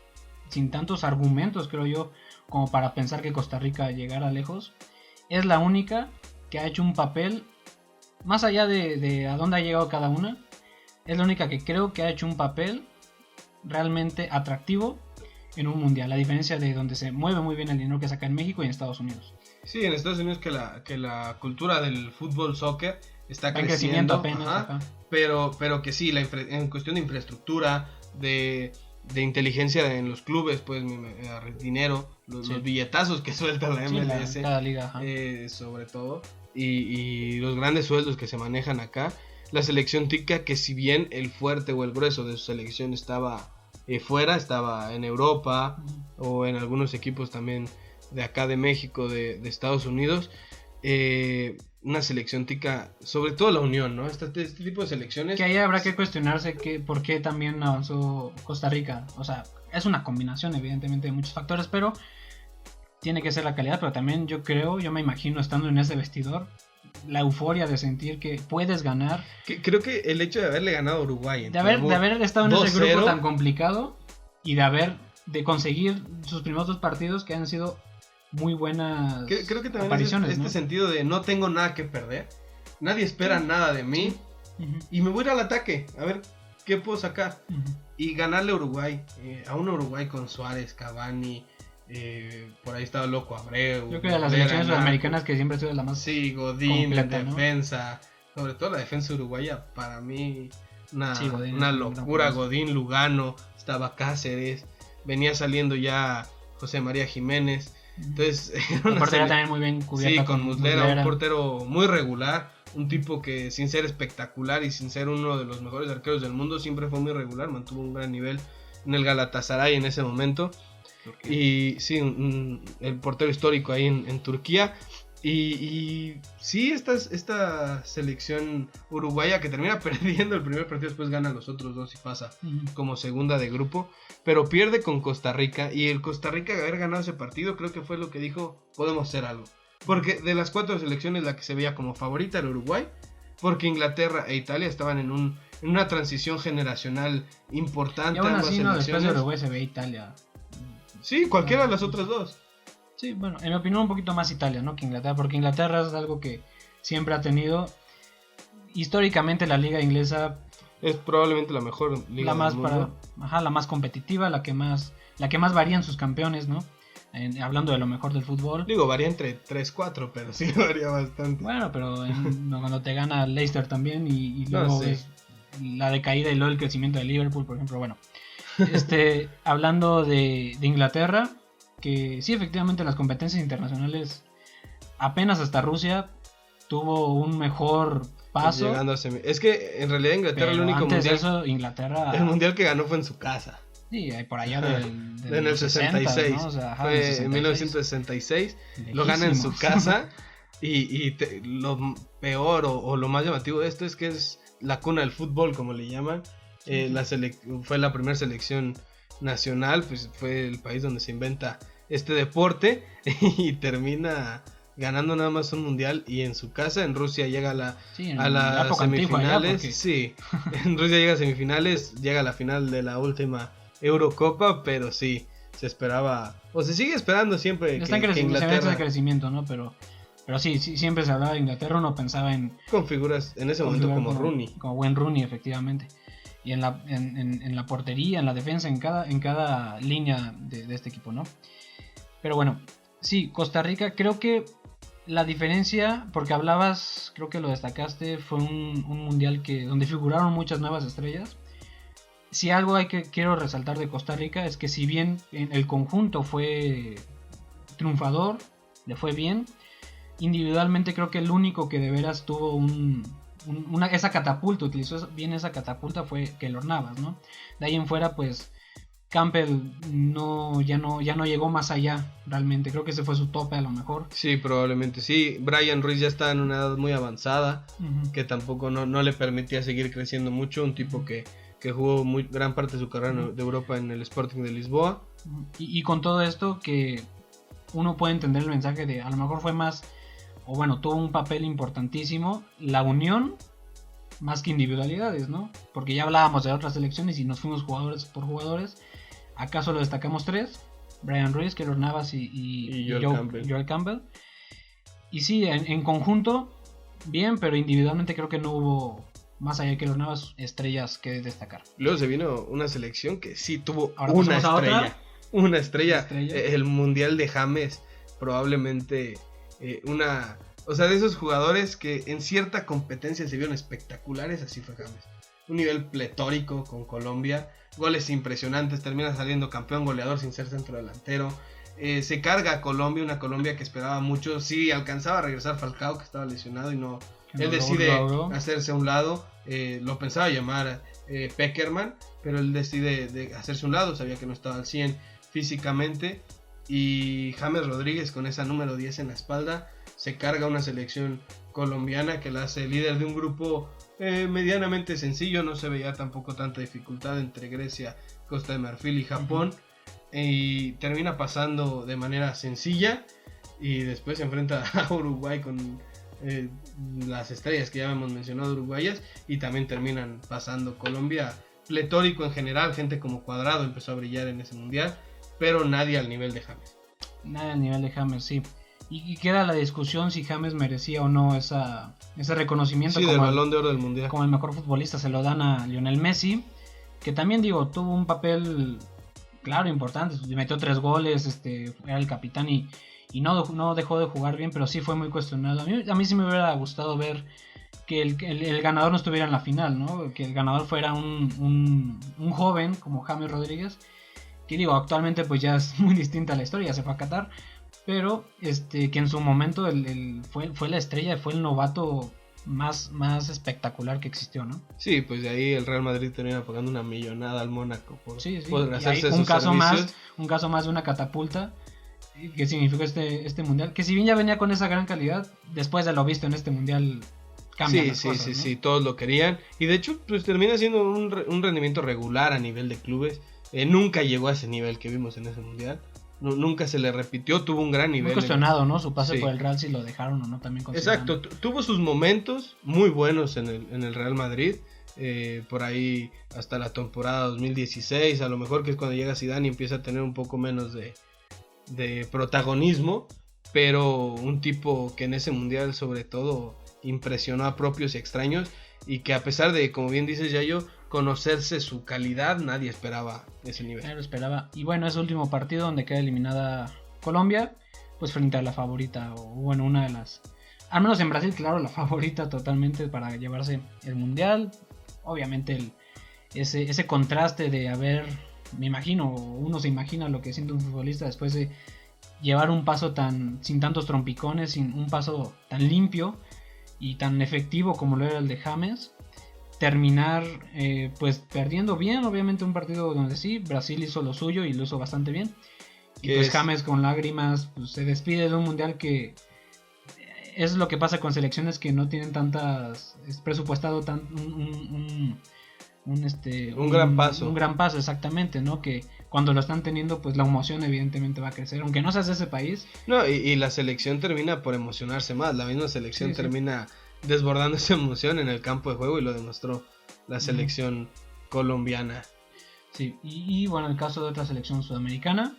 sin tantos argumentos, creo yo, como para pensar que Costa Rica llegara lejos, es la única que ha hecho un papel, más allá de a dónde ha llegado cada una, es la única que creo que ha hecho un papel realmente atractivo en un mundial, a diferencia de donde se mueve muy bien el dinero que saca en México y en Estados Unidos. Sí, en Estados Unidos que la cultura del fútbol soccer está en creciendo apenas, ajá. Pero que sí, en cuestión de infraestructura, de inteligencia en los clubes, pues dinero, los billetazos que suelta la MLS, cada liga, sobre todo, y los grandes sueldos que se manejan acá. La selección tica, que si bien el fuerte o el grueso de su selección estaba fuera, estaba en Europa o en algunos equipos también de acá de México, de Estados Unidos, una selección tica, sobre todo la unión, ¿no? Este tipo de selecciones. Que ahí habrá que cuestionarse por qué también avanzó Costa Rica. O sea, es una combinación evidentemente de muchos factores, pero tiene que ser la calidad. Pero también yo me imagino estando en ese vestidor, la euforia de sentir que puedes ganar. Creo que el hecho de haberle ganado a Uruguay, de haber estado en ese grupo tan complicado y de conseguir sus primeros 2 partidos que han sido muy buenas. Creo que también apariciones, es este sentido de no tengo nada que perder, nadie espera nada de mí, y me voy a ir al ataque a ver qué puedo sacar, y ganarle a Uruguay, a un Uruguay con Suárez, Cavani, por ahí estaba Loco Abreu. Yo creo que de las selecciones sudamericanas que siempre ha sido la más Godín completa, en defensa, ¿no? Sobre todo la defensa uruguaya, para mí Sí, Godín una es un gran locura. jugador. Godín, Lugano, estaba Cáceres, venía saliendo ya José María Jiménez. Entonces, era La una portería sele- también muy bien cubierta Sí, con Muslera, Muslera. un portero muy regular, un tipo que sin ser espectacular y sin ser uno de los mejores arqueros del mundo, siempre fue muy regular, mantuvo un gran nivel en el Galatasaray en ese momento. Y sí, el portero histórico ahí en Turquía. Y sí, esta selección uruguaya que termina perdiendo el primer partido, después gana los otros dos y pasa como segunda de grupo, pero pierde con Costa Rica. Y el Costa Rica haber ganado ese partido creo que fue lo que dijo, podemos hacer algo. Porque de las 4 selecciones la que se veía como favorita era Uruguay, porque Inglaterra e Italia estaban en una transición generacional importante. Y aún ambas así, no, después de selecciones. Uruguay se ve Italia. Sí, cualquiera de las otras dos. Sí, bueno, en mi opinión un poquito más Italia, ¿no? Que Inglaterra, porque Inglaterra es algo que siempre ha tenido. Históricamente la liga inglesa, Es probablemente la mejor liga la más del mundo. la más competitiva, la que más varían sus campeones, ¿no? Hablando de lo mejor del fútbol. Digo, varía entre 3-4, pero sí varía bastante. Bueno, pero cuando te gana Leicester también y No luego sé. ves la decaída y luego el crecimiento de Liverpool, por ejemplo, bueno. Hablando de Inglaterra, que sí, efectivamente las competencias internacionales, apenas hasta Rusia tuvo un mejor paso. Llegando a es que en realidad Inglaterra pero el único antes mundial, de eso, Inglaterra, el mundial que ganó fue en su casa. sí, por allá del En el 66. ¿no? O sea, ajá, Fue del en 66. 1966. Lo gana en su Lejísimos. casa. Lo peor o lo más llamativo de esto es que es la cuna del fútbol, como le llaman. Fue la primera selección nacional, pues fue el país donde se inventa este deporte y termina ganando nada más un mundial. Y en su casa, en Rusia, llega Sí, en a la las época antigua ya, semifinales. porque- Sí, en Rusia llega a semifinales, llega a la final de la última Eurocopa, pero sí, se esperaba, o se sigue esperando siempre Está en que crecimiento, se ve ese Inglaterra, crecimiento, ¿no? Pero sí, siempre se hablaba de Inglaterra, uno pensaba en con figuras en ese momento como Rooney. Como buen Rooney, efectivamente. Y en la portería, en la defensa, en cada línea de este equipo, ¿no? Pero bueno, sí, Costa Rica, creo que la diferencia, porque hablabas, creo que lo destacaste, fue un mundial donde figuraron muchas nuevas estrellas. Si algo quiero resaltar de Costa Rica es que si bien en el conjunto fue triunfador, le fue bien, individualmente creo que el único que de veras tuvo esa catapulta, utilizó bien esa catapulta fue Keylor Navas, ¿no? De ahí en fuera, pues Campbell ya no llegó más allá realmente, creo que ese fue su tope a lo mejor. Sí, probablemente sí. Brian Ruiz ya está en una edad muy avanzada, que tampoco no le permitía seguir creciendo mucho, un tipo que jugó gran parte de su carrera de Europa en el Sporting de Lisboa. Y con todo esto que uno puede entender el mensaje de a lo mejor fue más, o bueno, tuvo un papel importantísimo la unión más que individualidades, ¿no? Porque ya hablábamos de otras selecciones y nos fuimos jugadores por jugadores. Acá solo destacamos 3: Brian Ruiz, Keylor Navas y Joel Campbell. Y sí, en conjunto bien, pero individualmente creo que no hubo, más allá de Keylor Navas, estrellas que destacar. Luego se vino una selección que sí tuvo Ahora una pasamos a estrella. otra. Una estrella. Estrella. El Mundial de James, probablemente o sea, de esos jugadores que en cierta competencia se vieron espectaculares, así fue James. Un nivel pletórico con Colombia, goles impresionantes, termina saliendo campeón goleador sin ser centro delantero. Se carga a Colombia, una Colombia que esperaba mucho. Sí, alcanzaba a regresar Falcao, que estaba lesionado y no. Él decide hacerse a un lado. Lo pensaba llamar Peckerman, pero él decide de hacerse a un lado. Sabía que no estaba al 100 físicamente. Y James Rodríguez, con esa número 10 en la espalda, se carga una selección colombiana que la hace líder de un grupo medianamente sencillo. No se veía tampoco tanta dificultad entre Grecia, Costa de Marfil y Japón. Y termina pasando de manera sencilla. Y después se enfrenta a Uruguay con las estrellas que ya hemos mencionado uruguayas. Y también terminan pasando. Colombia pletórico en general. Gente como Cuadrado empezó a brillar en ese mundial. Pero nadie al nivel de James. Nadie al nivel de James, sí. Y queda la discusión si James merecía o no ese reconocimiento, sí, del Balón de Oro del mundial. Como el mejor futbolista. Se lo dan a Lionel Messi, que también tuvo un papel claro, importante. Metió 3 goles, era el capitán y no dejó de jugar bien, pero sí fue muy cuestionado. A mí sí me hubiera gustado ver que el ganador no estuviera en la final, ¿no? Que el ganador fuera un joven como James Rodríguez, que digo, actualmente pues ya es muy distinta la historia, ya se fue a Qatar, pero que en su momento fue la estrella, fue el novato más espectacular que existió, ¿no? Sí, pues de ahí el Real Madrid termina pagando una millonada al Mónaco por hacerse un caso servicios. un caso más de una catapulta que significó este mundial, que si bien ya venía con esa gran calidad, después de lo visto en este mundial cambian las cosas, ¿no? Sí, todos lo querían y de hecho pues termina siendo un rendimiento regular a nivel de clubes. Nunca llegó a ese nivel que vimos en ese mundial. Nunca se le repitió, tuvo un gran nivel. Muy cuestionado, ¿no? Su pase por el Real, si lo dejaron o no también. Exacto, tuvo sus momentos muy buenos en el Real Madrid. Por ahí hasta la temporada 2016, a lo mejor, que es cuando llega Zidane y empieza a tener un poco menos de protagonismo. Pero un tipo que en ese mundial sobre todo impresionó a propios y extraños. Y que a pesar de, como bien dices Yayo, conocerse su calidad, nadie esperaba ese nivel. Nadie lo esperaba. Y bueno, ese último partido donde queda eliminada Colombia, pues frente a la favorita, o bueno, una de las, al menos en Brasil, claro, la favorita totalmente para llevarse el mundial. Obviamente ese contraste de haber, me imagino, uno se imagina lo que siente un futbolista después de llevar un paso sin tantos trompicones, sin un paso tan limpio y tan efectivo como lo era el de James, terminar pues perdiendo bien, obviamente un partido donde sí, Brasil hizo lo suyo y lo hizo bastante bien, y pues James con lágrimas pues, se despide de un mundial que es lo que pasa con selecciones que no tienen tantas, es presupuestado un gran paso, exactamente, ¿no? Que cuando lo están teniendo, pues la emoción evidentemente va a crecer, aunque no seas de ese país. No, y la selección termina por emocionarse más, la misma selección termina desbordando esa emoción en el campo de juego y lo demostró la selección colombiana. Sí, y bueno, el caso de otra selección sudamericana,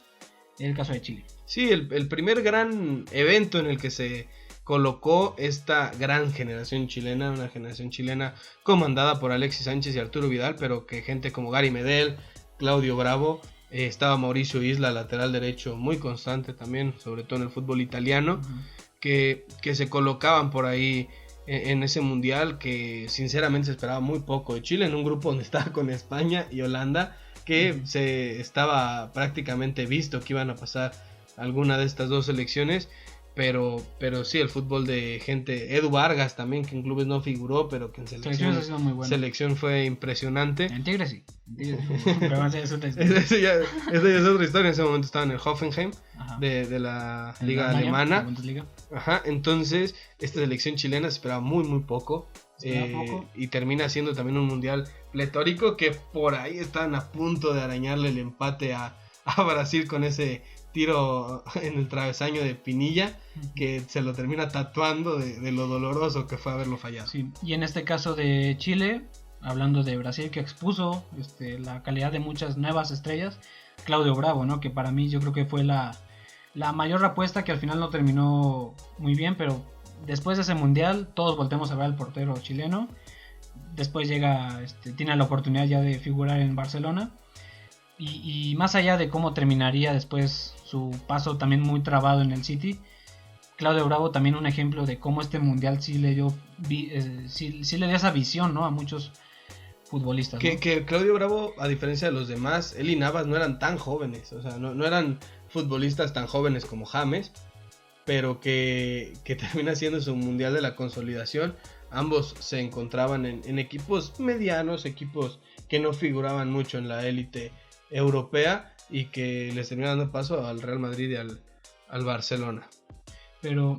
el caso de Chile. Sí, el primer gran evento en el que se colocó esta gran generación chilena, una generación chilena comandada por Alexis Sánchez y Arturo Vidal, pero que gente como Gary Medel, Claudio Bravo, estaba Mauricio Isla, lateral derecho, muy constante también, sobre todo en el fútbol italiano, que se colocaban por ahí en ese mundial, que sinceramente se esperaba muy poco de Chile, en un grupo donde estaba con España y Holanda, que se estaba prácticamente visto que iban a pasar alguna de estas dos selecciones. Pero sí, el fútbol de gente, Edu Vargas también, que en clubes no figuró, pero que en selección fue impresionante. En Tigre sí. Pero esa es otra historia. Esa ya es otra historia. En ese momento estaba en el Hoffenheim de la liga alemana. Ajá, entonces esta selección chilena se esperaba muy muy poco. Y termina siendo también un mundial pletórico, que por ahí están a punto de arañarle el empate a Brasil con ese tiro en el travesaño de Pinilla, que se lo termina tatuando de lo doloroso que fue haberlo fallado. Sí. Y en este caso de Chile, hablando de Brasil, que expuso la calidad de muchas nuevas estrellas, Claudio Bravo, ¿no? Que para mí yo creo que fue la mayor apuesta, que al final no terminó muy bien, pero después de ese mundial todos voltemos a ver al portero chileno. Después tiene la oportunidad ya de figurar en Barcelona. Y más allá de cómo terminaría después su paso también muy trabado en el City, Claudio Bravo también un ejemplo de cómo este mundial sí le dio esa visión, ¿no? A muchos futbolistas, ¿no? Que Claudio Bravo, a diferencia de los demás, él y Navas no eran tan jóvenes, o sea, no eran futbolistas tan jóvenes como James, pero que termina siendo su mundial de la consolidación. Ambos se encontraban en equipos medianos, equipos que no figuraban mucho en la élite europea, y que les termina dando paso al Real Madrid y al Barcelona. Pero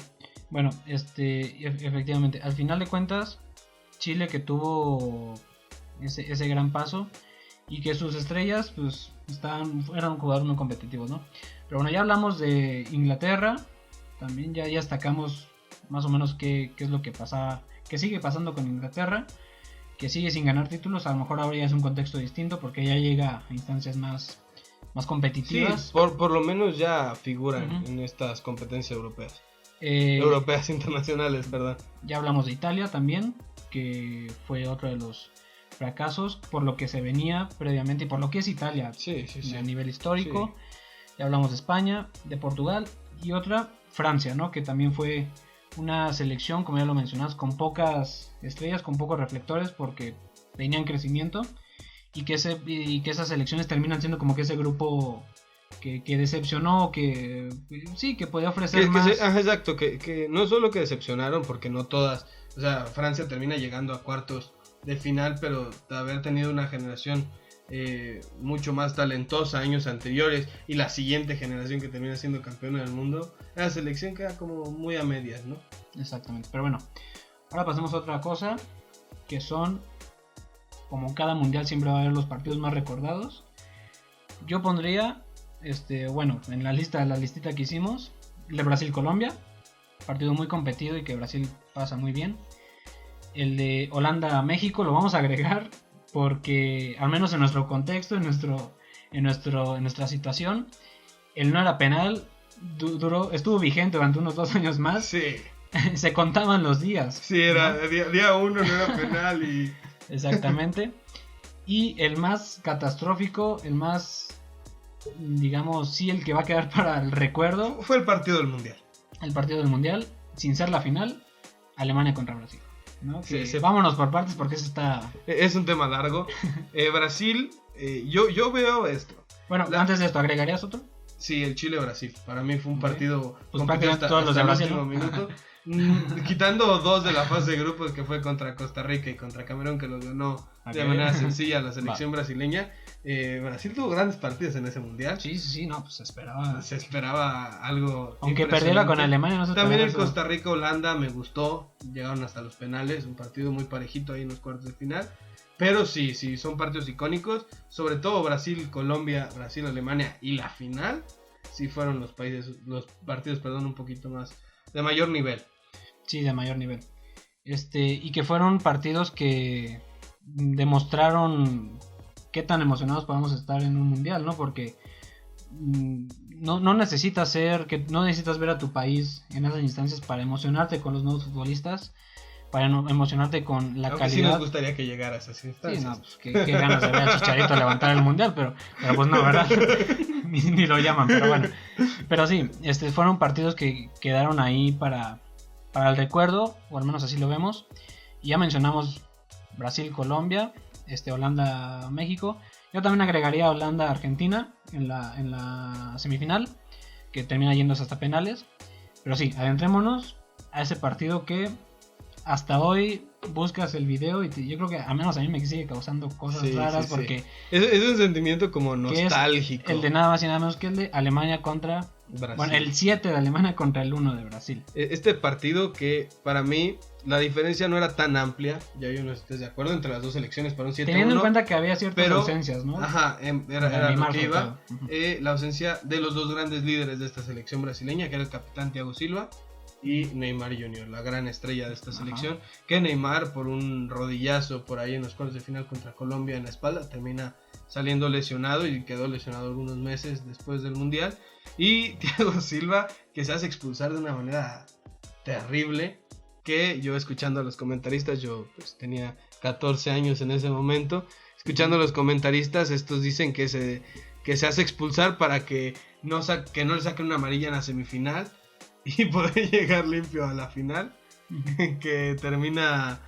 bueno, efectivamente, al final de cuentas, Chile, que tuvo ese gran paso y que sus estrellas pues eran jugadores muy competitivos, ¿no? Pero bueno, ya hablamos de Inglaterra, también ya destacamos más o menos qué es lo que pasa, que sigue pasando con Inglaterra, que sigue sin ganar títulos. A lo mejor ahora ya es un contexto distinto porque ya llega a instancias más competitivas. Sí, por lo menos ya figuran en estas competencias europeas. Europeas internacionales, perdón. Ya hablamos de Italia también, que fue otro de los fracasos por lo que se venía previamente y por lo que es Italia a nivel histórico. Sí. Ya hablamos de España, de Portugal y otra, Francia, ¿no? Que también fue una selección, como ya lo mencionas, con pocas estrellas, con pocos reflectores, porque venían crecimiento, y que esas selecciones terminan siendo como que ese grupo que decepcionó, que sí, que podía ofrecer más. Exacto, que no solo que decepcionaron, porque no todas, o sea, Francia termina llegando a cuartos de final, pero de haber tenido una generación mucho más talentosa años anteriores, y la siguiente generación que termina siendo campeona del mundo, la selección queda como muy a medias, ¿no? Exactamente, pero bueno, ahora pasemos a otra cosa, que son, como cada mundial siempre va a haber los partidos más recordados. Yo pondría, bueno, en la listita que hicimos, el de Brasil-Colombia, partido muy competido y que Brasil pasa muy bien. El de Holanda-México lo vamos a agregar porque, al menos en nuestro contexto, en nuestra situación, el no era penal, estuvo vigente durante unos 2 años más. Sí. Se contaban los días. Sí, era, ¿no? día 1 no era penal y... Exactamente. Y el más catastrófico, el más, digamos, sí, el que va a quedar para el recuerdo, fue el partido del Mundial. El partido del Mundial, sin ser la final, Alemania contra Brasil, ¿no? Sí. Vámonos por partes porque eso está... Es un tema largo. Brasil, yo veo esto. Bueno, antes de esto, ¿agregarías otro? Sí, el Chile-Brasil. Para mí fue un partido pues prácticamente todos los de Brasil, el último minuto. Quitando 2 de la fase de grupos, que fue contra Costa Rica y contra Camerún, que los ganó de manera sencilla la selección brasileña. Brasil tuvo grandes partidos en ese mundial. Sí, no, pues se esperaba algo. Aunque perdiera con Alemania, no se También el Costa Rica-Holanda me gustó. Llegaron hasta los penales, un partido muy parejito ahí en los cuartos de final. Pero sí, son partidos icónicos. Sobre todo Brasil-Colombia, Brasil-Alemania y la final. Sí fueron los partidos, un poquito más de mayor nivel. Sí, de mayor nivel. Y que fueron partidos que demostraron qué tan emocionados podemos estar en un mundial, ¿no? Porque no necesitas ver a tu país en esas instancias para emocionarte con los nuevos futbolistas, para emocionarte con la calidad. Sí nos gustaría que llegara a esas instancias. Sí, no, pues, qué ganas de ver a Chicharito levantar el mundial, pero pues no, ¿verdad? ni lo llaman, pero bueno. Pero sí, fueron partidos que quedaron ahí para el recuerdo, o al menos así lo vemos. Y ya mencionamos Brasil-Colombia, Holanda-México. Yo también agregaría Holanda-Argentina en la semifinal, que termina yéndose hasta penales. Pero sí, adentrémonos a ese partido que hasta hoy buscas el video y yo creo que a menos a mí me sigue causando cosas raras, porque es un sentimiento como nostálgico. El de nada más y nada menos que el de Alemania contra Brasil. Bueno, el 7 de Alemania contra el 1 de Brasil. Este partido que para mí la diferencia no era tan amplia, ya yo no estoy de acuerdo, entre las dos selecciones para un 7-1. Teniendo en cuenta que había ciertas ausencias, ¿no? Ajá, era lo que iba. La ausencia de los dos grandes líderes de esta selección brasileña, que era el capitán Thiago Silva y Neymar Jr., la gran estrella de esta selección. Que Neymar, por un rodillazo por ahí en los cuartos de final contra Colombia en la espalda, termina saliendo lesionado y quedó lesionado algunos meses después del Mundial. Y Thiago Silva, que se hace expulsar de una manera terrible, que yo escuchando a los comentaristas, yo pues tenía 14 años en ese momento, escuchando a los comentaristas, estos dicen que se hace expulsar para que no le saquen una amarilla en la semifinal y poder llegar limpio a la final, que termina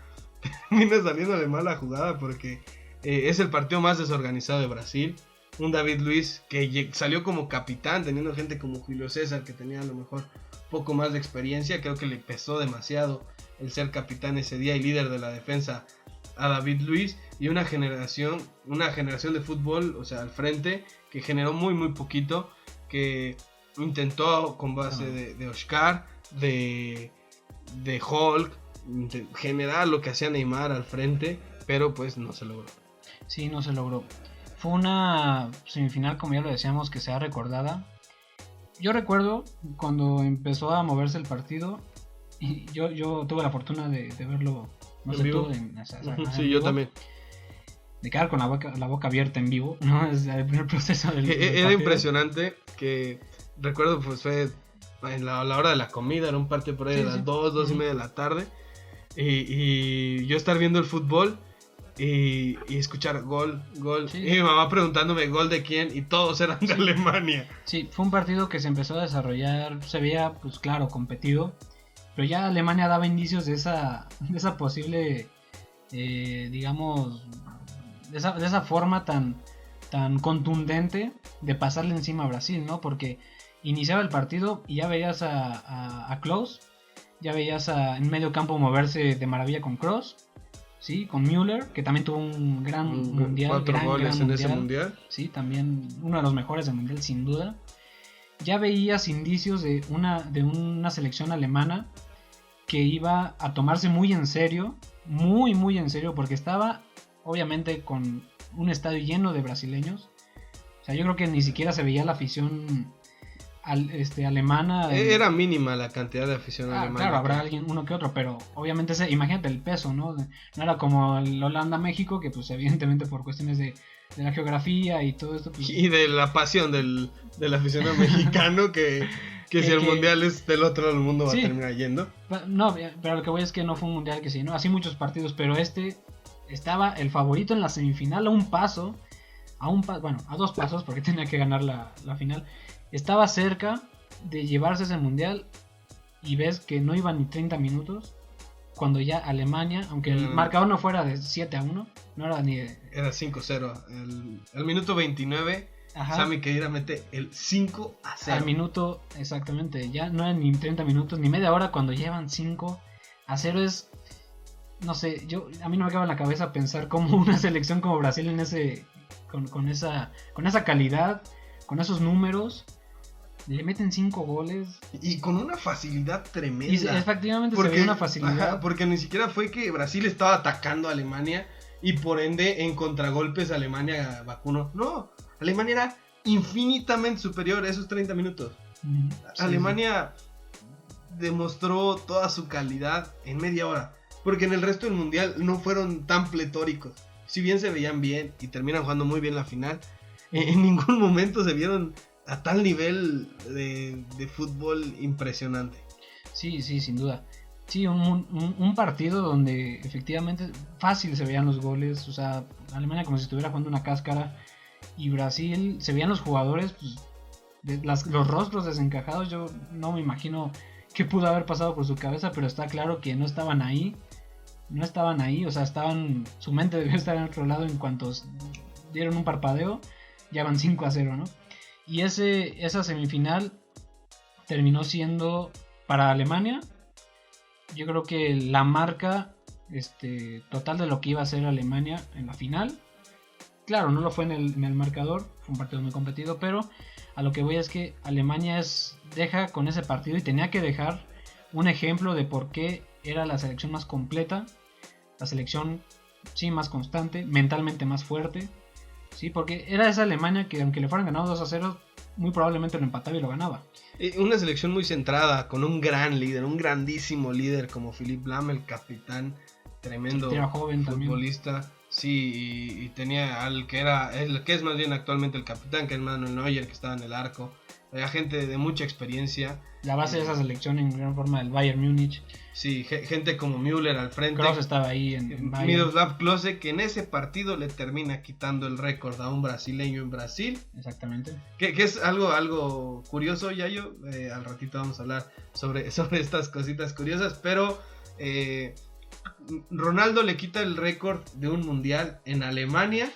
saliendo de mala jugada porque es el partido más desorganizado de Brasil. Un David Luiz que salió como capitán, teniendo gente como Julio César, que tenía a lo mejor poco más de experiencia. Creo que le pesó demasiado el ser capitán ese día y líder de la defensa a David Luiz. Y una generación de fútbol, o sea, al frente, que generó muy muy poquito, que intentó con base de Oscar, de Hulk, generar lo que hacía Neymar al frente, pero pues no se logró. Sí, no se logró. Fue una semifinal, como ya lo decíamos, que sea recordada. Yo recuerdo cuando empezó a moverse el partido, y yo tuve la fortuna de verlo, no sé tú, sí, yo también. De quedar con la boca abierta en vivo, ¿no? Es el primer proceso del Era partido. impresionante, que recuerdo pues fue en la hora de la comida, era un partido por ahí de las 2 y media de la tarde, y yo estar viendo el fútbol y escuchar gol, y mi mamá preguntándome gol de quién, y todos eran de Alemania. Sí, fue un partido que se empezó a desarrollar, se veía pues claro, competido, pero ya Alemania daba indicios de esa posible, digamos, de esa forma tan contundente de pasarle encima a Brasil, ¿no? Porque iniciaba el partido y ya veías a Klose, ya veías en medio campo moverse de maravilla con Kroos, ¿sí? Con Müller, que también tuvo un gran mundial. 4 goles gran en ese mundial. Sí, también uno de los mejores del mundial, sin duda. Ya veías indicios de una selección alemana que iba a tomarse muy en serio, muy en serio, porque estaba obviamente con un estadio lleno de brasileños. O sea, yo creo que ni siquiera se veía la afición alemana. Era mínima la cantidad de afición alemana. Claro, habrá uno que otro, pero obviamente imagínate el peso, ¿no? No era como el Holanda-México, que pues evidentemente por cuestiones de la geografía y todo esto. Pues, y de la pasión del aficionado mexicano que si el mundial es del otro lado del mundo va a terminar yendo. No, pero lo que voy es que no fue un mundial que sí, ¿no? Así muchos partidos, pero estaba el favorito en la semifinal a a 2 pasos, porque tenía que ganar la final. Estaba cerca de llevarse ese mundial y ves que no iban ni 30 minutos cuando ya Alemania, aunque el marcador no fuera de 7-1, no era ni de... Era 5-0. El minuto 29, Ajá. Sami Khedira mete el 5-0. Al minuto, exactamente, ya no eran ni 30 minutos, ni media hora cuando llevan 5-0 es... No sé, a mí no me acaba en la cabeza pensar cómo una selección como Brasil con esa calidad, con esos números, le meten 5 goles. Y con una facilidad tremenda. Y efectivamente se ve una facilidad. Ajá, porque ni siquiera fue que Brasil estaba atacando a Alemania y por ende en contragolpes Alemania vacunó. No, Alemania era infinitamente superior a esos 30 minutos. Sí, Alemania demostró toda su calidad en media hora. Porque en el resto del mundial no fueron tan pletóricos. Si bien se veían bien y terminan jugando muy bien la final, en ningún momento se vieron a tal nivel de fútbol impresionante. Sí, sin duda. Sí, un partido donde efectivamente fácil se veían los goles. O sea, Alemania como si estuviera jugando una cáscara. Y Brasil, se veían los jugadores, pues, los rostros desencajados. Yo no me imagino qué pudo haber pasado por su cabeza, pero está claro que no estaban ahí, o sea, su mente debió estar en otro lado en cuanto dieron un parpadeo, ya van 5-0, ¿no? Y esa semifinal terminó siendo para Alemania, yo creo que la marca total de lo que iba a ser Alemania en la final. Claro, no lo fue en el marcador, fue un partido muy competido, pero a lo que voy es que Alemania deja con ese partido y tenía que dejar un ejemplo de por qué era la selección más completa, la selección sí más constante, mentalmente más fuerte, sí, porque era esa Alemania que aunque le fueran ganado 2-0, muy probablemente lo empataba y lo ganaba. Una selección muy centrada, con un gran líder, un grandísimo líder como Philipp Lahm, el capitán, tremendo era joven futbolista. También. Sí, y tenía el que es más bien actualmente el capitán, que es Manuel Neuer, que estaba en el arco. Había gente de mucha experiencia. La base de esa selección en gran forma del Bayern Múnich. Sí, gente como Müller al frente. Kroos estaba ahí en Bayern. Miroslav Klose, que en ese partido le termina quitando el récord a un brasileño en Brasil. Exactamente. Que es algo curioso, Yayo. Al ratito vamos a hablar sobre estas cositas curiosas, pero... Ronaldo le quita el récord de un mundial en Alemania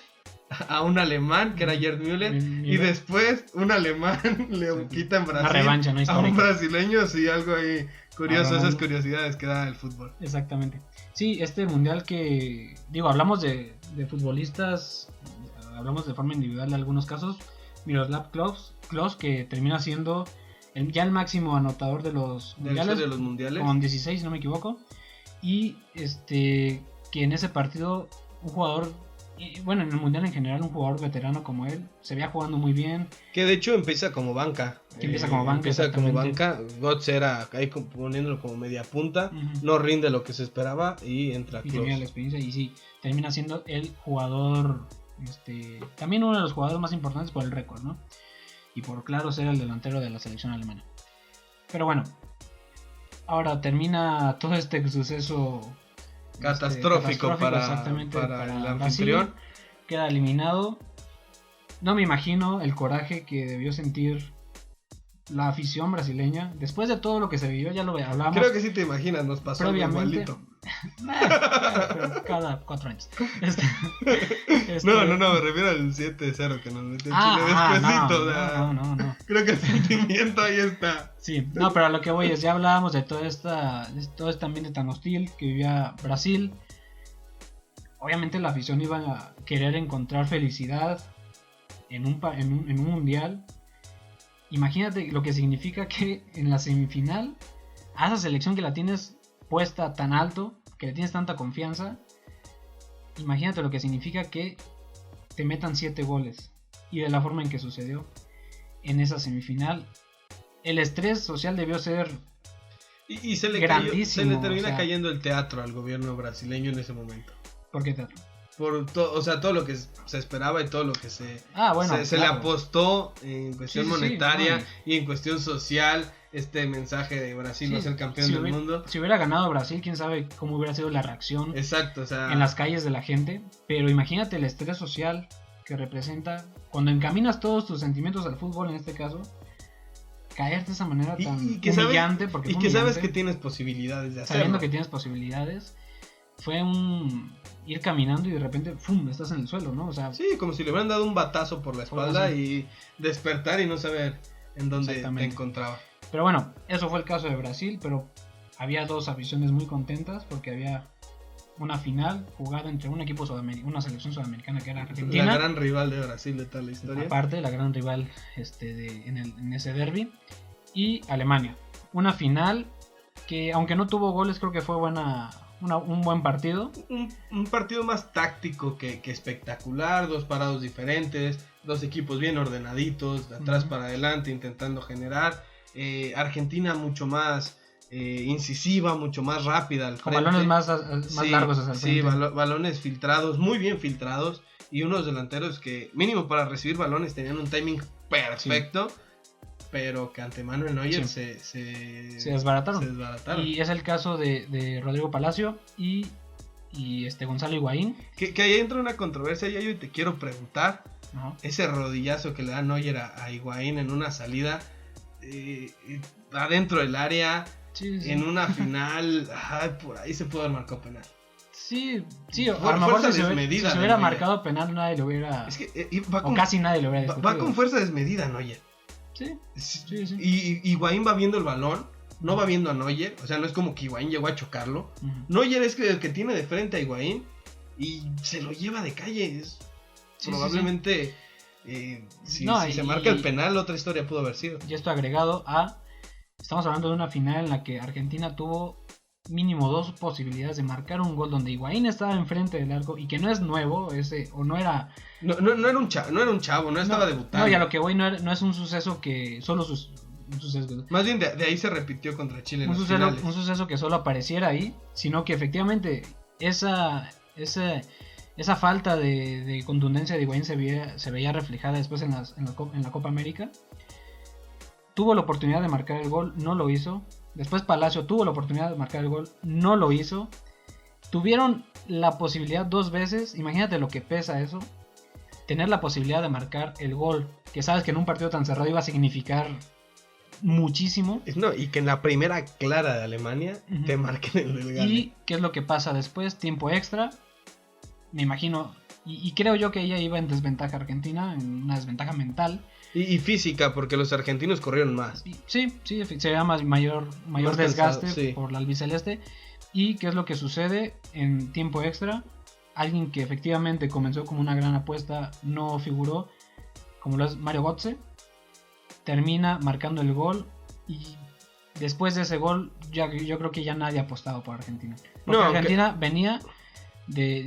a un alemán que era Gerd Müller, y después un alemán le quita en Brasil revancha, ¿no? a un brasileño. Sí, algo ahí curioso, esas curiosidades que da el fútbol. Exactamente. Sí, este mundial que hablamos de futbolistas, hablamos de forma individual de algunos casos. Miroslav Klose, que termina siendo ya el máximo anotador de los mundiales, con 16, si no me equivoco. Y que en ese partido un jugador, bueno, en el mundial en general, un jugador veterano como él, se veía jugando muy bien. Que de hecho empieza como banca. Empieza como banca. Götze era ahí poniéndolo como media punta. No rinde lo que se esperaba y entra Klose. Y tenía la experiencia y sí, termina siendo el jugador, también uno de los jugadores más importantes por el récord, ¿no? Y por claro ser el delantero de la selección alemana. Pero bueno, ahora termina todo este suceso catastrófico para el anfitrión. Queda eliminado. No me imagino el coraje que debió sentir la afición brasileña, después de todo lo que se vivió, ya lo hablamos. Creo que sí te imaginas, nos pasó algo igualito. Cada 4 años. No, me refiero al 7-0 que nos metió Chile despuésito. No. Creo que el sentimiento ahí está. Sí, no, pero a lo que voy es, ya hablábamos de todo este ambiente tan hostil que vivía Brasil. Obviamente la afición iba a querer encontrar felicidad en un mundial. Imagínate lo que significa que en la semifinal, a esa selección que la tienes puesta tan alto, que le tienes tanta confianza, imagínate lo que significa que te metan 7 goles. Y de la forma en que sucedió en esa semifinal, el estrés social debió ser y se le grandísimo. Se le termina cayendo el teatro al gobierno brasileño en ese momento. ¿Por qué teatro? Por todo lo que se esperaba y todo lo que se le apostó en cuestión monetaria y en cuestión social. Este mensaje de Brasil va a ser campeón del mundo. Si hubiera ganado Brasil, quién sabe cómo hubiera sido la reacción. Exacto, o sea, en las calles de la gente. Pero imagínate el estrés social que representa cuando encaminas todos tus sentimientos al fútbol, en este caso, caer de esa manera tan humillante. Y que sabes que tienes posibilidades de hacerlo. Sabiendo que tienes posibilidades, fue un ir caminando y de repente ¡fum!, estás en el suelo, ¿no? O sea, sí, como si le hubieran dado un batazo por la espalda y despertar y no saber en dónde te encontraba. Pero bueno, eso fue el caso de Brasil, pero había 2 aficiones muy contentas porque había una final jugada entre un equipo una selección sudamericana que era Argentina. La gran rival de Brasil de tal historia. Aparte, la gran rival en ese derbi. Y Alemania. Una final que, aunque no tuvo goles, creo que fue un buen partido. Un partido más táctico que espectacular. 2 parados diferentes. 2 equipos bien ordenaditos. De atrás para adelante intentando generar. Argentina mucho más incisiva, mucho más rápida al frente. Con balones más largos hacia el frente. Sí, balones filtrados, muy bien filtrados. Y unos delanteros que mínimo para recibir balones tenían un timing perfecto. Sí. Pero que ante Manuel Neuer se desbarataron. Y es el caso de Rodrigo Palacio y Gonzalo Higuaín. Que ahí entra una controversia y yo te quiero preguntar. Ajá. Ese rodillazo que le da Neuer a Higuaín en una salida adentro del área, en una final, por ahí se pudo haber marcado penal. Sí, a lo mejor si se hubiera marcado penal nadie lo hubiera... Es que, casi nadie lo hubiera discutido. Va con fuerza desmedida Neuer. Sí. Y Higuaín va viendo el balón, no va viendo a Neuer, o sea, no es como que Higuaín llegó a chocarlo. Neuer es el que tiene de frente a Higuaín y se lo lleva de calle. Probablemente... Si se marca el penal, otra historia pudo haber sido. Y esto agregado a... Estamos hablando de una final en la que Argentina tuvo mínimo 2 posibilidades de marcar un gol donde Higuaín estaba enfrente del arco y que no es nuevo, no era un chavo, no estaba debutando. No, y a lo que voy no es un suceso que solo un suceso. Más bien de ahí se repitió contra Chile. Un suceso que solo apareciera ahí, sino que efectivamente esa falta de contundencia de Higuaín se veía reflejada después en la Copa América. Tuvo la oportunidad de marcar el gol, no lo hizo. Después Palacio tuvo la oportunidad de marcar el gol, no lo hizo. Tuvieron la posibilidad 2 veces, imagínate lo que pesa eso. Tener la posibilidad de marcar el gol, que sabes que en un partido tan cerrado iba a significar muchísimo. No, y que en la primera clara de Alemania te marquen el gol. ¿Y qué es lo que pasa después? Tiempo extra. Me imagino, y creo yo que ella iba en desventaja Argentina, en una desventaja mental. Y física, porque los argentinos corrieron más. Sí, se veía mayor desgaste por la albiceleste. ¿Y qué es lo que sucede en tiempo extra? Alguien que efectivamente comenzó como una gran apuesta no figuró, como lo es Mario Götze, termina marcando el gol y después de ese gol yo creo que ya nadie ha apostado por Argentina. Porque Argentina venía de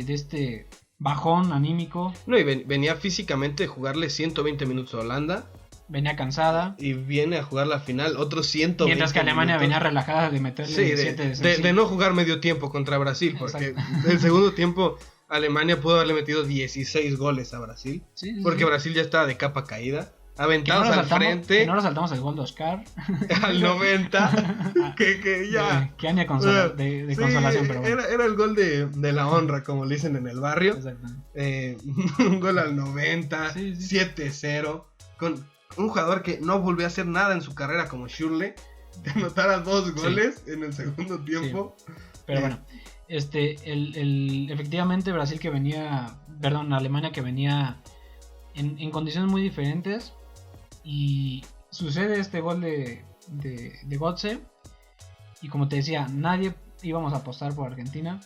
este bajón anímico. No, y venía físicamente de jugarle 120 minutos a Holanda. Venía cansada. Y viene a jugar la final otros 120 mientras que Alemania venía relajada de meterle 7 de no jugar medio tiempo contra Brasil. Porque el segundo tiempo Alemania pudo haberle metido 16 goles a Brasil. Porque Brasil ya estaba de capa caída. Aventados al frente. Que no nos saltamos el gol de Oscar. Al 90. que ya. Que año de consolación, pero bueno. Era el gol de la honra, como le dicen en el barrio. Un gol al 90. 7-0. un jugador que no volvió a hacer nada en su carrera como Schürrle, te anotara 2 goles en el segundo tiempo. Sí. Pero bueno, efectivamente Alemania que venía en condiciones muy diferentes, y sucede este gol de Götze, y como te decía, nadie íbamos a apostar por Argentina,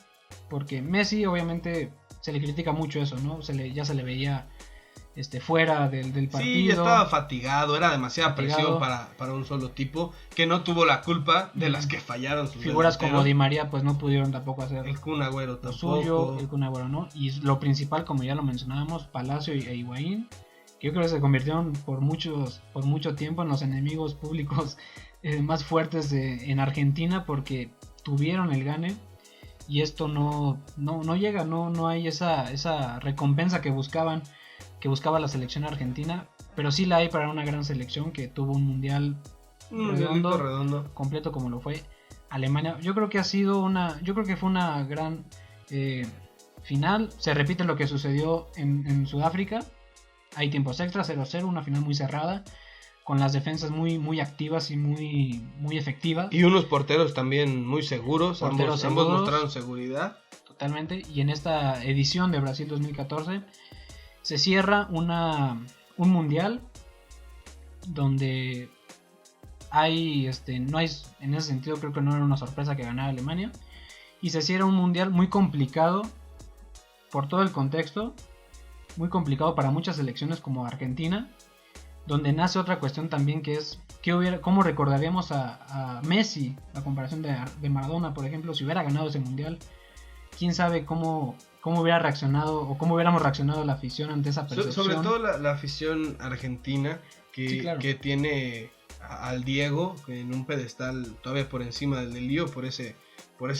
porque Messi obviamente se le critica mucho eso, ¿no? Ya se le veía fuera del partido. Sí, estaba fatigado, era demasiada presión para un solo tipo, que no tuvo la culpa de las que fallaron sus figuras delanteros. como Di María pues no pudieron tampoco hacer el Kun Agüero lo tampoco. suyo, el Kun Agüero no, y lo principal, como ya lo mencionábamos, Palacio e Higuaín, que yo creo que se convirtieron por mucho tiempo en los enemigos públicos más fuertes en Argentina, porque tuvieron el gane, y esto no llega, no hay esa recompensa que buscaba la selección argentina, pero sí la hay para una gran selección que tuvo un mundial redondo, completo como lo fue Alemania. Yo creo que fue una gran final. Se repite lo que sucedió en Sudáfrica. Hay tiempos extras, 0-0, una final muy cerrada, con las defensas muy, muy activas y muy, muy efectivas. Y unos porteros también muy seguros, ambos mostraron seguridad. Totalmente, y en esta edición de Brasil 2014 se cierra un mundial donde no hay, en ese sentido creo que no era una sorpresa que ganara Alemania, y se cierra un mundial muy complicado por todo el contexto, muy complicado para muchas selecciones como Argentina, donde nace otra cuestión también, que es cómo recordaríamos a Messi, a comparación de Maradona, por ejemplo, si hubiera ganado ese mundial. Quién sabe cómo hubiera reaccionado, o cómo hubiéramos reaccionado la afición ante esa percepción. Sobre todo la afición argentina, sí, claro, que tiene al Diego en un pedestal todavía por encima del Lío, por ese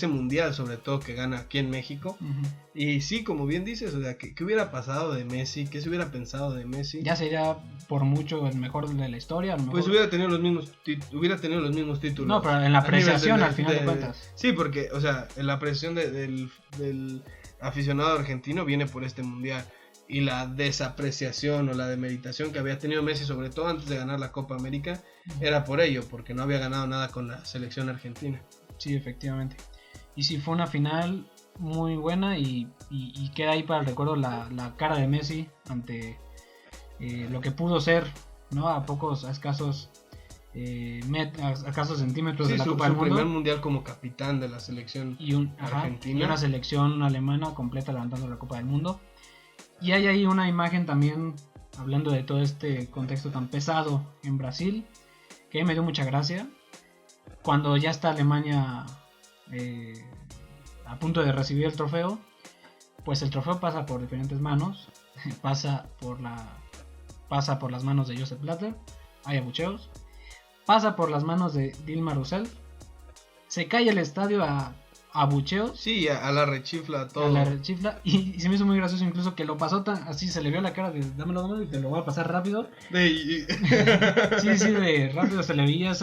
mundial sobre todo que gana aquí en México. Uh-huh. Y sí, como bien dices, o sea, ¿qué hubiera pasado de Messi? ¿Qué se hubiera pensado de Messi? Ya sería por mucho el mejor de la historia. A lo mejor. Pues hubiera tenido los mismos títulos. No, pero en la apreciación al final de cuentas. Sí, porque, o sea, en la apreciación del aficionado argentino viene por este mundial. Y la desapreciación o la demeritación que había tenido Messi, sobre todo antes de ganar la Copa América, era por ello, porque no había ganado nada con la selección argentina. Sí, efectivamente. Y sí, fue una final muy buena, y queda ahí para el recuerdo la cara de Messi ante lo que pudo ser, ¿no? A escasos centímetros de la Copa del Mundo. Su primer mundial como capitán de la selección argentina. Y una selección alemana completa levantando la Copa del Mundo. Y hay ahí una imagen también, hablando de todo este contexto tan pesado en Brasil, que me dio mucha gracia. Cuando ya está Alemania a punto de recibir el trofeo, pues el trofeo pasa por diferentes manos. Pasa por las manos de Joseph Blatter, hay abucheos. Pasa por las manos de Dilma Rousseff. Se cae el estadio a abucheos. Sí, a la rechifla todo. A la rechifla. Y se me hizo muy gracioso incluso que lo pasó así, se le vio la cara de dámelo y te lo voy a pasar rápido. Sí, de rápido se le veía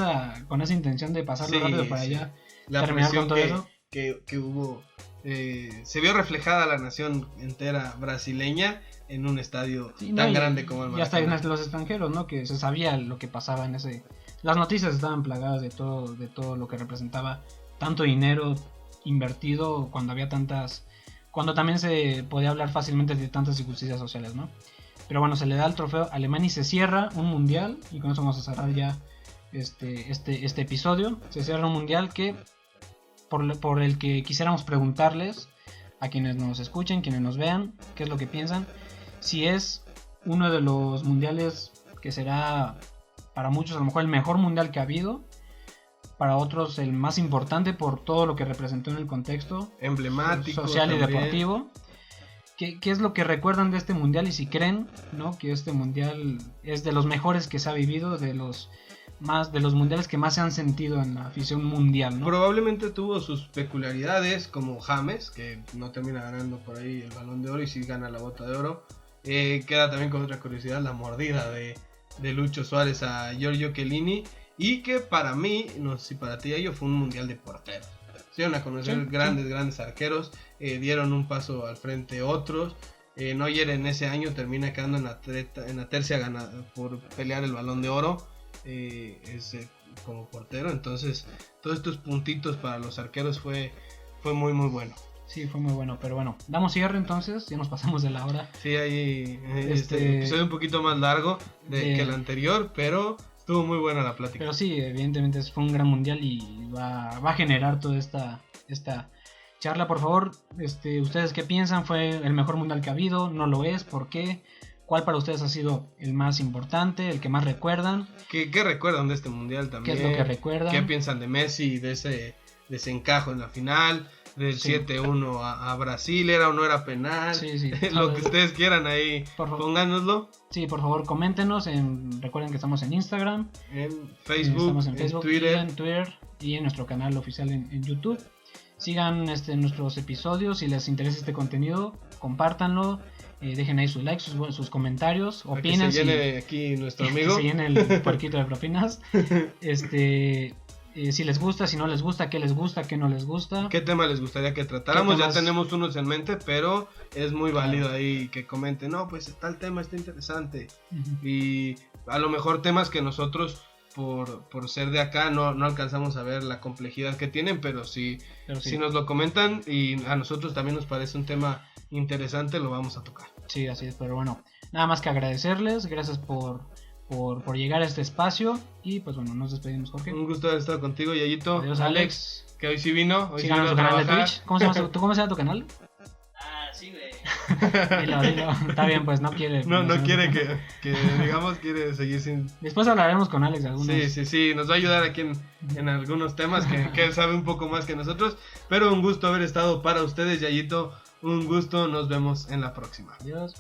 con esa intención de pasarlo rápido para allá. La terminar con todo eso. Que hubo, se vio reflejada la nación entera brasileña en un estadio tan grande como el Maracaná. Y hasta los extranjeros, ¿no? Que se sabía lo que pasaba en ese. Las noticias estaban plagadas de todo lo que representaba tanto dinero invertido, cuando también se podía hablar fácilmente de tantas injusticias sociales, ¿no? Pero bueno, se le da el trofeo a Alemania y se cierra un mundial, y con eso vamos a cerrar ya este episodio. Se cierra un mundial que por el que quisiéramos preguntarles a quienes nos escuchen, quienes nos vean, qué es lo que piensan, si es uno de los mundiales que será para muchos a lo mejor el mejor mundial que ha habido, para otros el más importante por todo lo que representó en el contexto emblemático, social y deportivo. ¿Qué es lo que recuerdan de este mundial? Y si creen, ¿no?, que este mundial es de los mejores que se ha vivido, de los mundiales que más se han sentido en la afición mundial, ¿no? Probablemente tuvo sus peculiaridades, como James, que no termina ganando por ahí el Balón de Oro y sí gana la Bota de Oro. Queda también con otra curiosidad la mordida de Lucho Suárez a Giorgio Chiellini. Y que para mí, no sé si para ti, ello fue un mundial de porteros. Se dieron a conocer grandes arqueros, dieron un paso al frente otros. Neuer en ese año termina quedando en la tercia ganada por pelear el Balón de Oro como portero. Entonces todos estos puntitos para los arqueros fue muy muy bueno. Sí, fue muy bueno, pero bueno, damos cierre entonces, ya nos pasamos de la hora. Sí, ahí este episodio un poquito más largo que el anterior, pero estuvo muy buena la plática. Pero sí, evidentemente fue un gran mundial y va a generar toda esta charla. Por favor, ¿ustedes qué piensan? ¿Fue el mejor mundial que ha habido? ¿No lo es? ¿Por qué? ¿Cuál para ustedes ha sido el más importante, el que más recuerdan? ¿Qué recuerdan de este mundial también? ¿Qué es lo que recuerdan? ¿Qué piensan de Messi, de ese desencajo en la final? Del 7-1 a Brasil, ¿era o no era penal? Sí. Lo que ustedes quieran ahí, pónganoslo. Sí, por favor, coméntenos. Recuerden que estamos en Instagram, en Facebook, estamos en Facebook, Twitter. y en Twitter y en nuestro canal oficial en YouTube. Sigan nuestros episodios. Si les interesa este contenido, compártanlo. Dejen ahí sus likes, sus comentarios, opinen. Que se llene aquí nuestro amigo. Que se llene el puerquito de propinas. Si les gusta, si no les gusta, qué les gusta, qué no les gusta. ¿Qué tema les gustaría que tratáramos? Ya tenemos unos en mente, pero es muy válido ahí que comenten, no, pues está el tema, está interesante. Uh-huh. Y a lo mejor temas que nosotros, por ser de acá, no alcanzamos a ver la complejidad que tienen, pero si nos lo comentan y a nosotros también nos parece un tema interesante, lo vamos a tocar. Sí, así es, pero bueno, nada más que agradecerles, gracias por llegar a este espacio y pues bueno, nos despedimos, Jorge. Un gusto haber estado contigo, Yayito. Adiós, Alex. Que hoy sí vino. Hoy síganos en su canal de Twitch. ¿Cómo se llama tu canal? Sí, güey. Dilo. Está bien, pues no quiere. No quiere que digamos, quiere seguir sin. Después hablaremos con Alex de algunos. Sí, nos va a ayudar aquí en algunos temas que él sabe un poco más que nosotros. Pero un gusto haber estado para ustedes, Yayito. Un gusto, nos vemos en la próxima. Adiós.